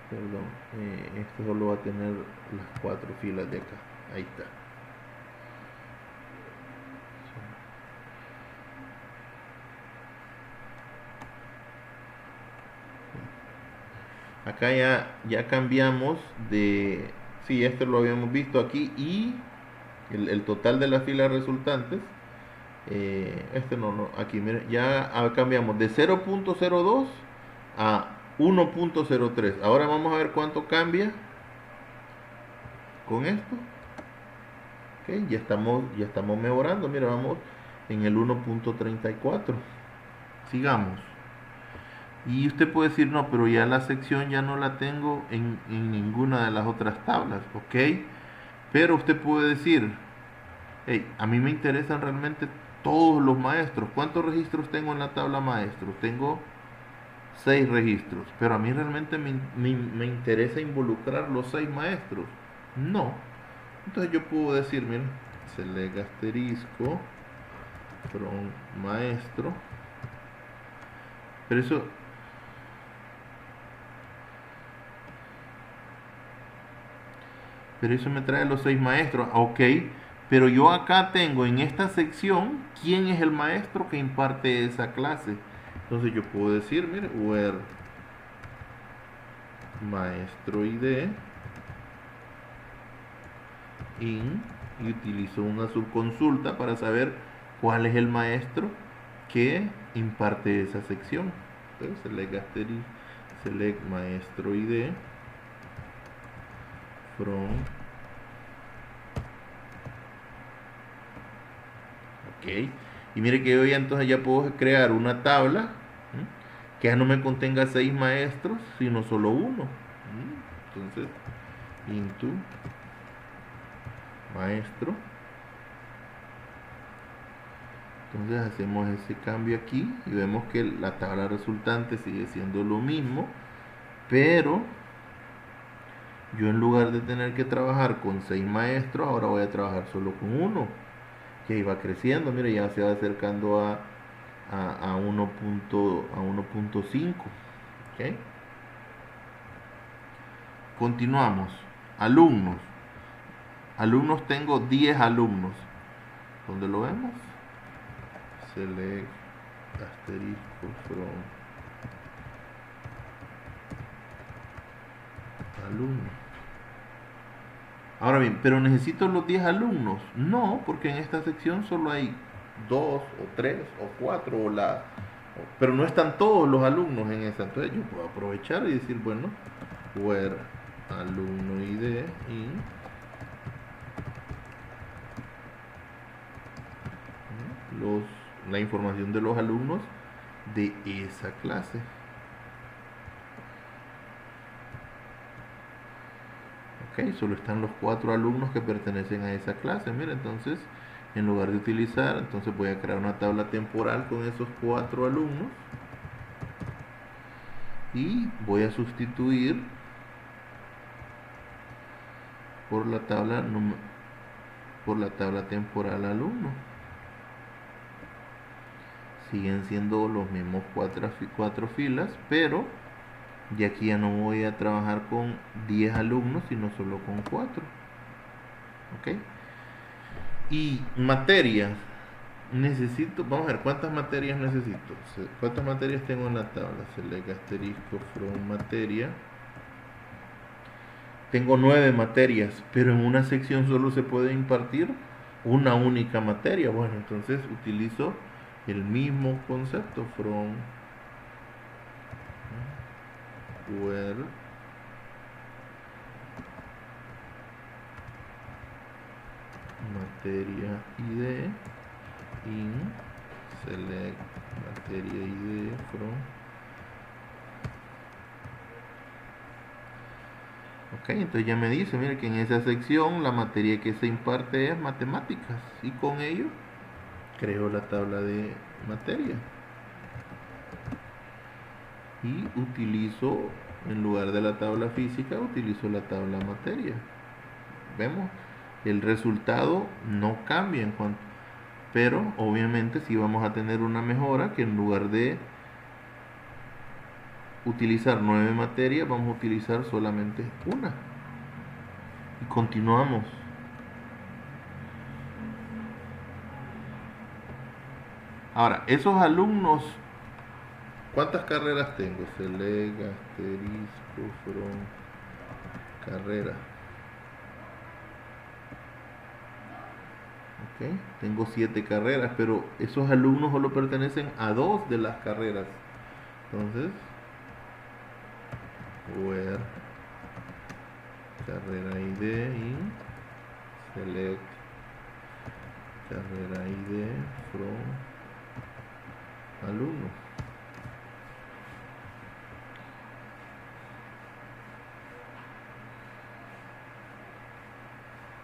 perdón, esto solo va a tener las 4 filas de acá. Ahí está. Acá ya cambiamos de, sí, esto lo habíamos visto aquí, y el total de las filas resultantes, este no, aquí miren, ya cambiamos de 0.02 a 1.03. Ahora vamos a ver cuánto cambia con esto. Okay, ya estamos mejorando, mira, vamos en el 1.34. Sigamos. Y usted puede decir, no, pero ya la sección ya no la tengo en ninguna de las otras tablas, ok. Pero usted puede decir, hey, a mí me interesan realmente todos los maestros. ¿Cuántos registros tengo en la tabla maestros? Tengo 6 registros, pero a mí realmente me interesa involucrar los 6 maestros. No. Entonces yo puedo decir, miren, select asterisco from maestro. Pero eso me trae los 6 maestros. Ok, pero yo acá tengo en esta sección quién es el maestro que imparte esa clase. Entonces yo puedo decir, mire, where maestro ID in, y utilizo una subconsulta para saber cuál es el maestro que imparte esa sección. Entonces select maestro ID from, ok, y mire que yo ya entonces ya puedo crear una tabla que ya no me contenga 6 maestros sino solo uno. Entonces into maestro, entonces hacemos ese cambio aquí y vemos que la tabla resultante sigue siendo lo mismo, pero yo en lugar de tener que trabajar con 6 maestros, ahora voy a trabajar solo con uno, que ahí va creciendo, mire, ya se va acercando a 1.5. ¿Okay? Continuamos. Alumnos. Alumnos, tengo 10 alumnos. ¿Dónde lo vemos? Select asterisco from alumnos. Ahora bien, ¿pero necesito los 10 alumnos? No, porque en esta sección solo hay 2 o 3 o 4 pero no están todos los alumnos en esa. Entonces yo puedo aprovechar y decir, bueno, where alumno ID in la información de los alumnos de esa clase. Ok, solo están los 4 alumnos que pertenecen a esa clase. Mira, entonces en lugar de utilizar, entonces voy a crear una tabla temporal con esos 4 alumnos y voy a sustituir por la tabla temporal alumno. Siguen siendo los mismos 4 filas, pero y aquí ya no voy a trabajar con 10 alumnos sino solo con 4. Ok, y materias necesito, vamos a ver cuántas materias necesito. ¿Cuántas materias tengo en la tabla? Select asterisco from materia. Tengo 9 materias, pero en una sección solo se puede impartir una única materia. Bueno, entonces utilizo el mismo concepto, from where materia ID in select materia ID from Ok, entonces ya me dice, mire que en esa sección la materia que se imparte es matemáticas y con ello creo la tabla de materia y utilizo, en lugar de la tabla física, utilizo la tabla materia. Vemos, el resultado no cambia en cuanto, pero obviamente sí vamos a tener una mejora, que en lugar de utilizar 9 materias vamos a utilizar solamente una. Y continuamos. Ahora, esos alumnos, ¿cuántas carreras tengo? Select, asterisco, from, carrera. Ok, tengo 7 carreras, pero esos alumnos solo pertenecen a 2 de las carreras. Entonces, where carrera ID in select carrera ID from alumno.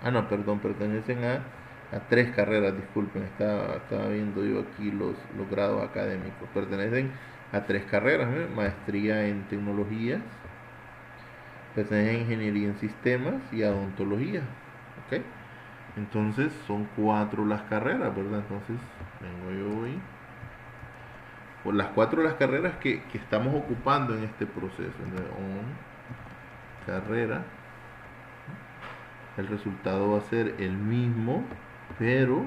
Ah, no, perdón, pertenecen a 3 carreras, disculpen, estaba viendo yo aquí los grados académicos. Pertenecen a 3 carreras, ¿eh? Maestría en tecnologías, pertenecen a ingeniería en sistemas y a odontología. ¿Ok? Entonces son 4 las carreras, ¿verdad? Entonces vengo yo hoy por las 4 las carreras que estamos ocupando en este proceso. Entonces, carrera, el resultado va a ser el mismo, pero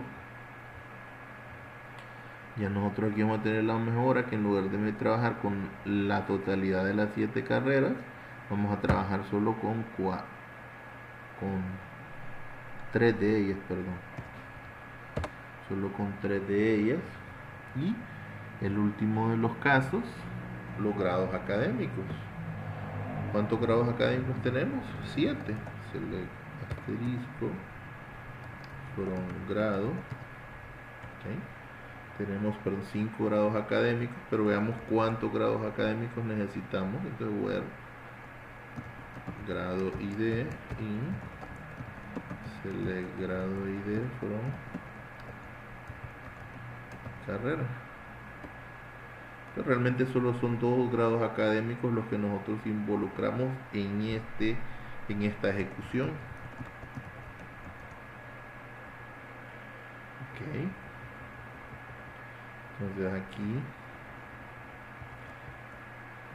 ya nosotros aquí vamos a tener la mejora, que en lugar de trabajar con la totalidad de las 7 carreras, vamos a trabajar solo con 3 de ellas, perdón. Solo con 3 de ellas. Y el último de los casos, los grados académicos. ¿Cuántos grados académicos tenemos? 7. Select asterisco from grado. Okay. Tenemos 5 grados académicos, pero veamos cuántos grados académicos necesitamos. Entonces voy a dar grado ID in select grado ID from carrera. Pero realmente solo son 2 grados académicos los que nosotros involucramos en esta ejecución. Ok. Entonces aquí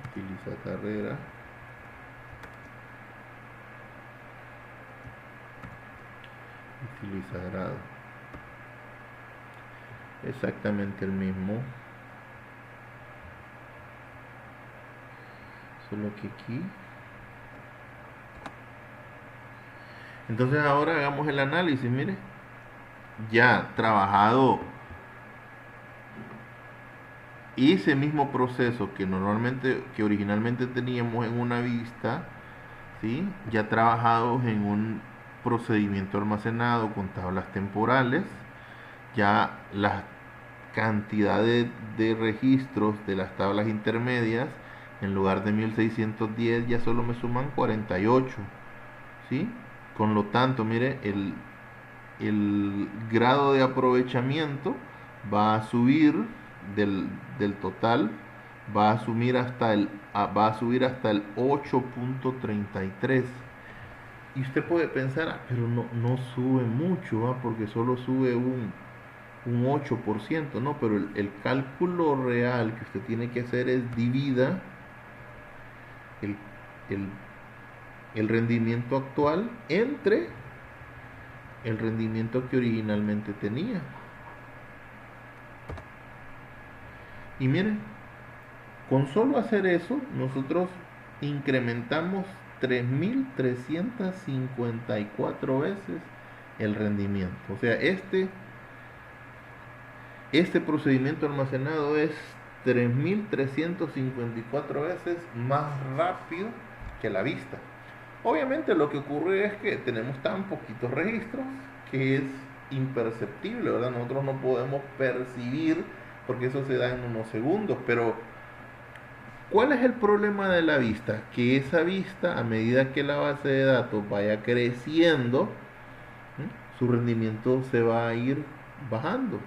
utiliza carrera, utiliza grado, exactamente el mismo, solo que aquí. Entonces ahora hagamos el análisis. Mire, ya trabajado ese mismo proceso que originalmente teníamos en una vista, ¿sí? Ya trabajados en un procedimiento almacenado con tablas temporales, ya las cantidades de registros de las tablas intermedias, en lugar de 1610 ya solo me suman 48, ¿sí? Con lo tanto, mire, el grado de aprovechamiento va a subir del total, va a subir hasta el 8.33. Y usted puede pensar, pero no sube mucho, porque solo sube un 8%, no, pero el cálculo real que usted tiene que hacer es divida el, el, el rendimiento actual entre el rendimiento que originalmente tenía. Y miren, con solo hacer eso, nosotros incrementamos 3.354 veces el rendimiento. O sea, este procedimiento almacenado es 3.354 veces más rápido que la vista. Obviamente lo que ocurre es que tenemos tan poquitos registros que es imperceptible, ¿verdad? Nosotros no podemos percibir porque eso se da en unos segundos, pero ¿Cuál es el problema de la vista? Que esa vista, a medida que la base de datos vaya creciendo, su rendimiento se va a ir bajando.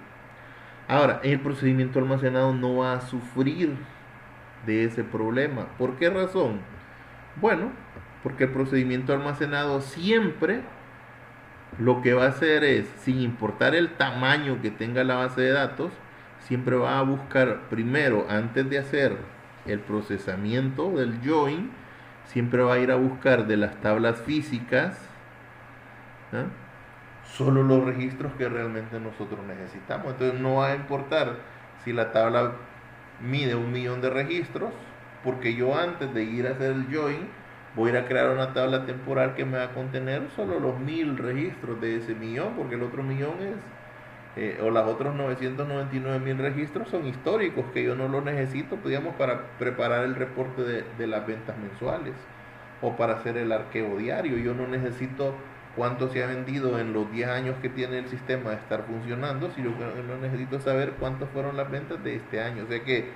Ahora, el procedimiento almacenado no va a sufrir de ese problema. ¿Por qué razón? Bueno, porque el procedimiento almacenado siempre lo que va a hacer es, sin importar el tamaño que tenga la base de datos, siempre va a buscar primero, antes de hacer el procesamiento del join, siempre va a ir a buscar de las tablas físicas, ¿eh? Solo los registros que realmente nosotros necesitamos. Entonces no va a importar si la tabla mide 1 millón de registros, porque yo antes de ir a hacer el join voy a ir a crear una tabla temporal que me va a contener solo los 1000 registros de ese millón, porque el otro millón es, o los otros 999.000 registros son históricos que yo no los necesito, digamos, para preparar el reporte de las ventas mensuales o para hacer el arqueo diario. Yo no necesito cuánto se ha vendido en los 10 años que tiene el sistema de estar funcionando, sino que no necesito saber cuántas fueron las ventas de este año. O sea que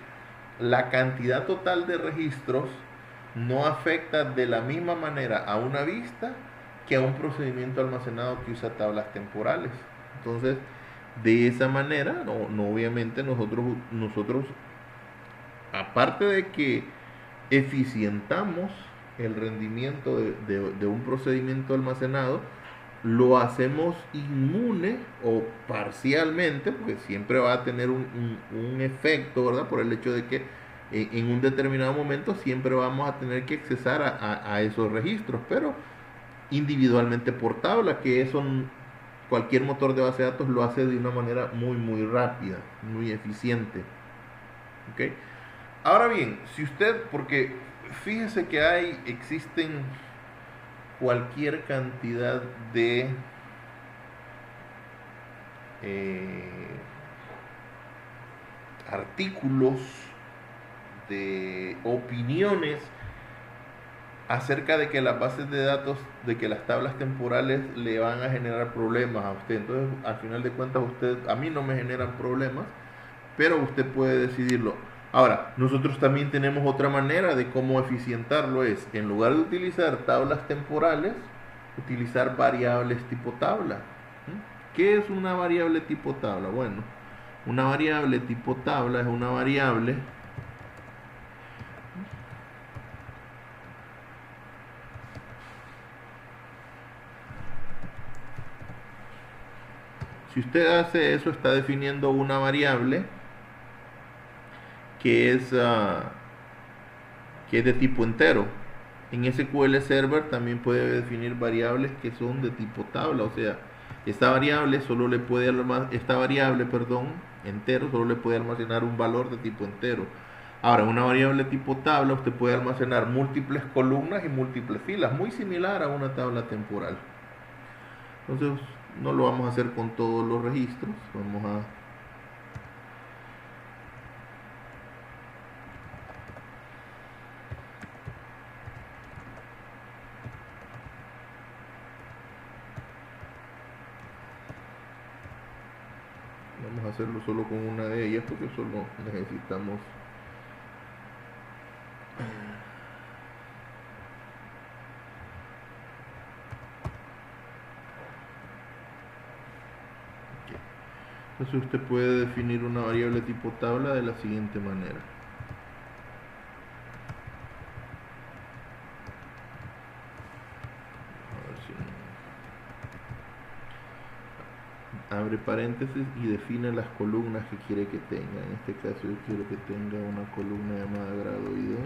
la cantidad total de registros no afecta de la misma manera a una vista que a un procedimiento almacenado que usa tablas temporales. Entonces, de esa manera, no obviamente nosotros, aparte de que eficientamos el rendimiento de un procedimiento almacenado, lo hacemos inmune o parcialmente, porque siempre va a tener un efecto, ¿verdad? Por el hecho de que en un determinado momento siempre vamos a tener que accesar a esos registros, pero individualmente por tabla, que eso cualquier motor de base de datos lo hace de una manera muy rápida, muy eficiente. ¿Ok? Ahora bien, si usted, porque fíjese que existen cualquier cantidad de artículos, de opiniones acerca de que las bases de datos, de que las tablas temporales le van a generar problemas a usted. Entonces, al final de cuentas, a mí no me generan problemas, pero usted puede decidirlo. Ahora, nosotros también tenemos otra manera de cómo eficientarlo, es, en lugar de utilizar tablas temporales, utilizar variables tipo tabla. ¿Qué es una variable tipo tabla? Bueno, una variable tipo tabla es una variable si usted hace eso, está definiendo una variable que es, que es de tipo entero. En SQL Server también puede definir variables que son de tipo tabla, o sea, esta variable entero solo le puede almacenar un valor de tipo entero. Ahora, una variable tipo tabla, usted puede almacenar múltiples columnas y múltiples filas, muy similar a una tabla temporal. Entonces, no lo vamos a hacer con todos los registros, vamos a hacerlo solo con una de ellas porque solo necesitamos entonces usted puede definir una variable tipo tabla de la siguiente manera. A ver si abre paréntesis y define las columnas que quiere que tenga. En este caso yo quiero que tenga una columna llamada grado ID.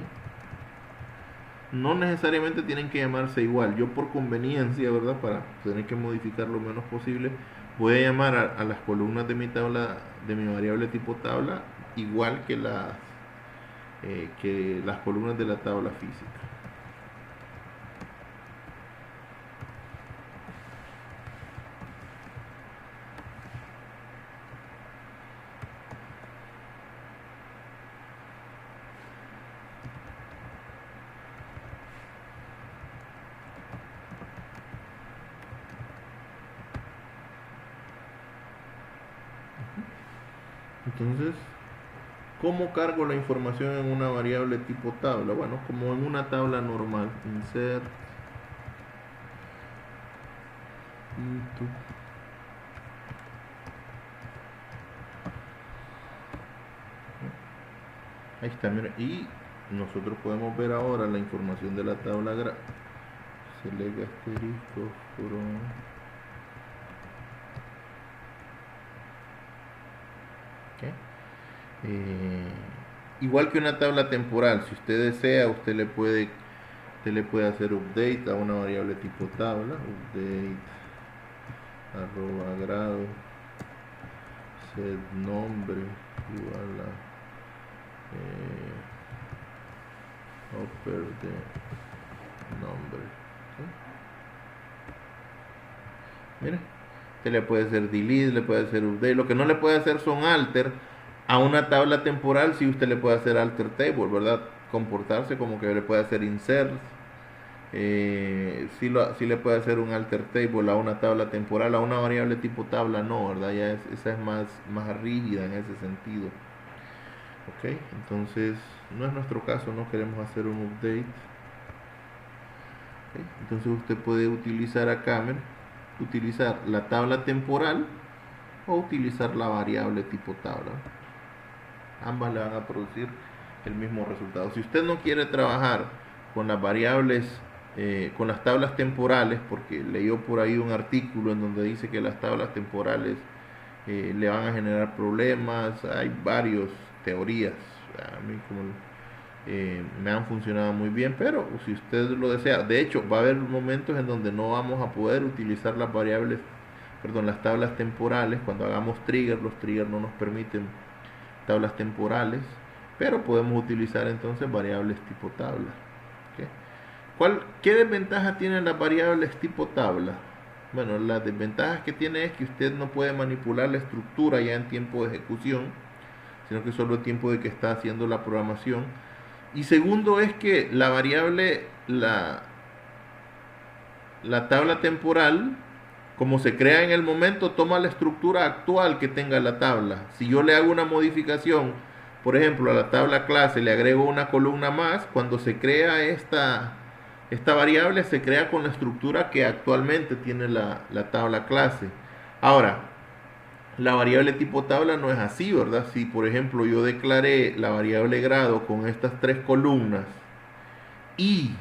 No necesariamente tienen que llamarse igual. Yo por conveniencia, ¿verdad? Para tener que modificar lo menos posible, voy a llamar a las columnas de mi tabla, de mi variable tipo tabla, igual que las columnas de la tabla física. Entonces, ¿Cómo cargo la información en una variable tipo tabla? Bueno, como en una tabla normal. Insert into. Ahí está, mira. Y nosotros podemos ver ahora la información de la tabla select asterisco from. ¿Okay? Igual que una tabla temporal, si usted desea, usted le puede hacer update a una variable tipo tabla, update arroba grado set nombre igual a upper de nombre. ¿Sí? Mire, usted le puede hacer delete, le puede hacer update. Lo que no le puede hacer son alter a una tabla temporal. Si usted le puede hacer alter table, ¿verdad? Comportarse como que le puede hacer insert. Sí le puede hacer un alter table a una tabla temporal, a una variable tipo tabla no, ¿verdad? Esa es más rígida en ese sentido. Ok, entonces no es nuestro caso, no queremos hacer un update. Okay, entonces usted puede utilizar acá, utilizar la tabla temporal o utilizar la variable tipo tabla. Ambas le van a producir el mismo resultado. Si usted no quiere trabajar con las variables, con las tablas temporales, porque leyó por ahí un artículo en donde dice que las tablas temporales le van a generar problemas, hay varias teorías, a mí como me han funcionado muy bien, pero si usted lo desea, de hecho va a haber momentos en donde no vamos a poder utilizar las variables, perdón, las tablas temporales. Cuando hagamos trigger, los triggers no nos permiten tablas temporales, pero podemos utilizar entonces variables tipo tabla. ¿Okay? ¿Qué desventaja tienen las variables tipo tabla? Bueno, las desventajas que tiene es que usted no puede manipular la estructura ya en tiempo de ejecución, sino que solo el tiempo de que está haciendo la programación. Y segundo es que la variable, la tabla temporal, como se crea en el momento, toma la estructura actual que tenga la tabla. Si yo le hago una modificación, por ejemplo, a la tabla clase le agrego una columna más, cuando se crea esta variable se crea con la estructura que actualmente tiene la tabla clase. Ahora, la variable tipo tabla no es así, ¿verdad? Si por ejemplo yo declaré la variable grado con estas tres columnas y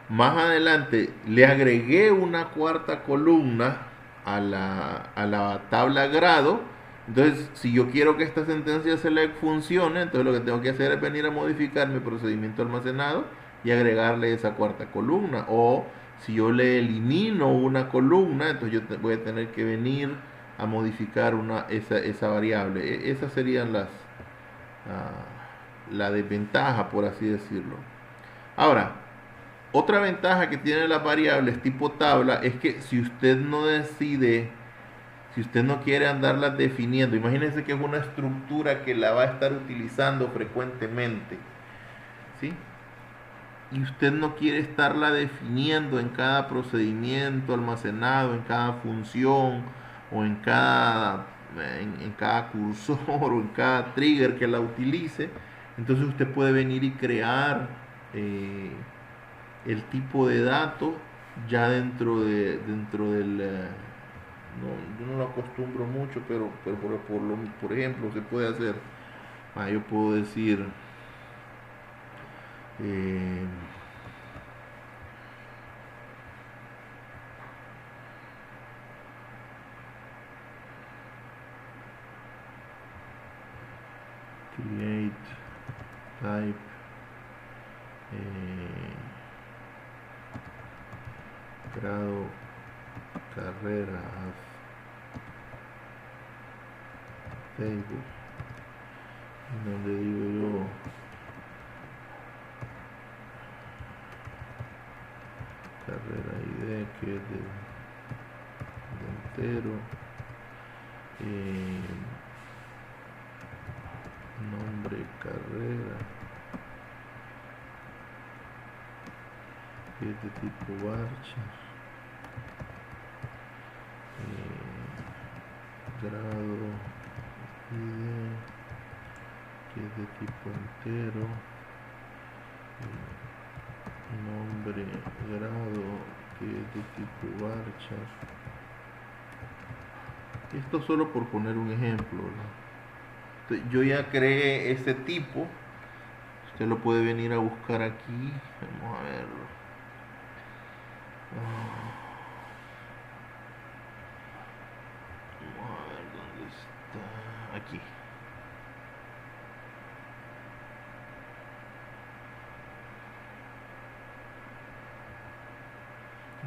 más adelante le agregué una cuarta columna a la tabla grado. Entonces, si yo quiero que esta sentencia select funcione, entonces lo que tengo que hacer es venir a modificar mi procedimiento almacenado y agregarle esa cuarta columna. O si yo le elimino una columna, entonces yo voy a tener que venir a modificar esa variable. Esas serían la desventaja, por así decirlo. Ahora, otra ventaja que tienen las variables tipo tabla es que si usted no decide, si usted no quiere andarlas definiendo, imagínense que es una estructura que la va a estar utilizando frecuentemente, ¿sí? Y usted no quiere estarla definiendo en cada procedimiento almacenado, en cada función o en cada cursor o en cada trigger que la utilice. Entonces usted puede venir y crear el tipo de dato ya dentro del no, yo no lo acostumbro mucho, pero por ejemplo se puede hacer. Yo puedo decir eh, create type grado carrera table, donde digo yo carrera ID, que es de entero, nombre carrera, que es de tipo varchar, grado ID que es de tipo entero, nombre, grado, que es de tipo varchar. Esto solo por poner un ejemplo, ¿no? Entonces, yo ya creé ese tipo. Usted lo puede venir a buscar aquí. Vamos a verlo. Vamos a ver dónde está. Aquí.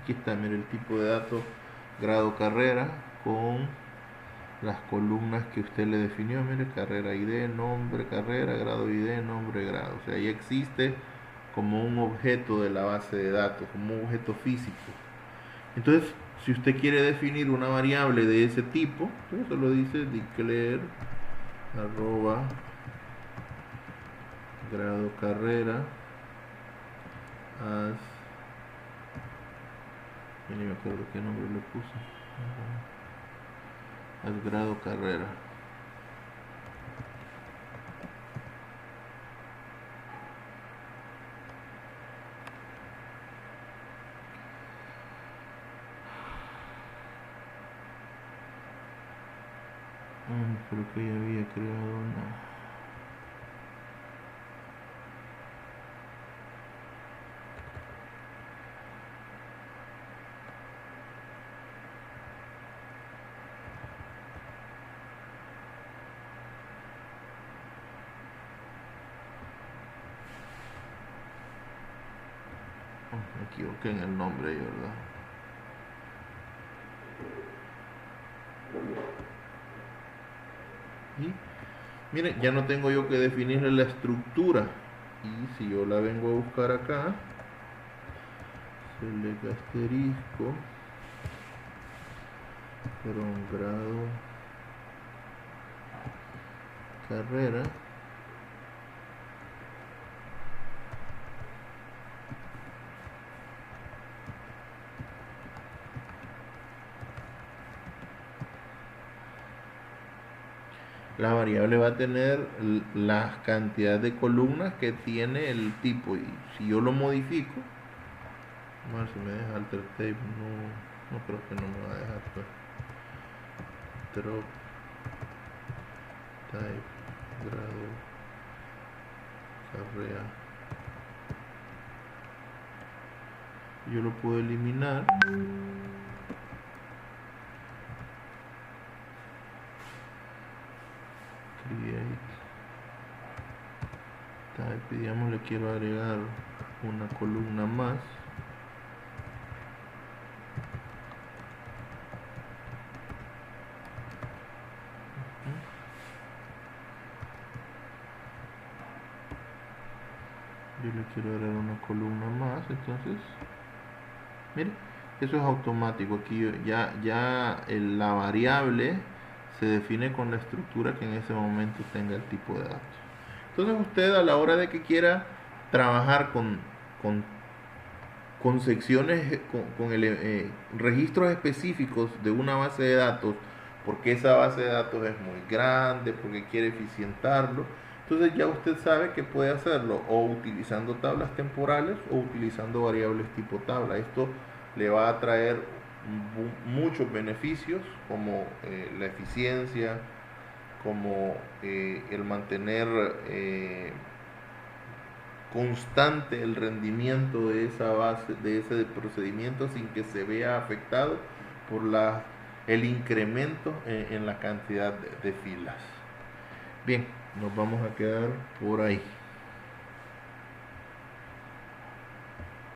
Aquí está, mire el tipo de datos, grado carrera, con las columnas que usted le definió. Mire, carrera ID, nombre, carrera, grado ID, nombre, grado. O sea, ahí existe como un objeto de la base de datos, como un objeto físico. Entonces, si usted quiere definir una variable de ese tipo, entonces solo dice declare arroba grado carrera as, ya ni me acuerdo qué nombre le puse, as grado carrera. Creo que ya había creado una. Me equivoqué en el nombre ahí, ¿verdad? Y miren, ya no tengo yo que definirle la estructura. Y si yo la vengo a buscar acá, select asterisco, from grado carrera, la variable va a tener la cantidad de columnas que tiene el tipo. Y si yo lo modifico, vamos a ver si me deja alter tape. No creo que no me va a dejar, pues. Drop type grado carrera, yo lo puedo eliminar. Create type, digamos le quiero agregar una columna más. Yo le quiero agregar una columna más, entonces mire, eso es automático. Aquí ya la variable se define con la estructura que en ese momento tenga el tipo de datos. Entonces usted, a la hora de que quiera trabajar con secciones, registros específicos de una base de datos, porque esa base de datos es muy grande, porque quiere eficientarlo, entonces ya usted sabe que puede hacerlo o utilizando tablas temporales o utilizando variables tipo tabla. Esto le va a traer muchos beneficios, como la eficiencia, como el mantener constante el rendimiento de esa base, de ese procedimiento, sin que se vea afectado por el incremento en la cantidad de filas. Bien, nos vamos a quedar por ahí.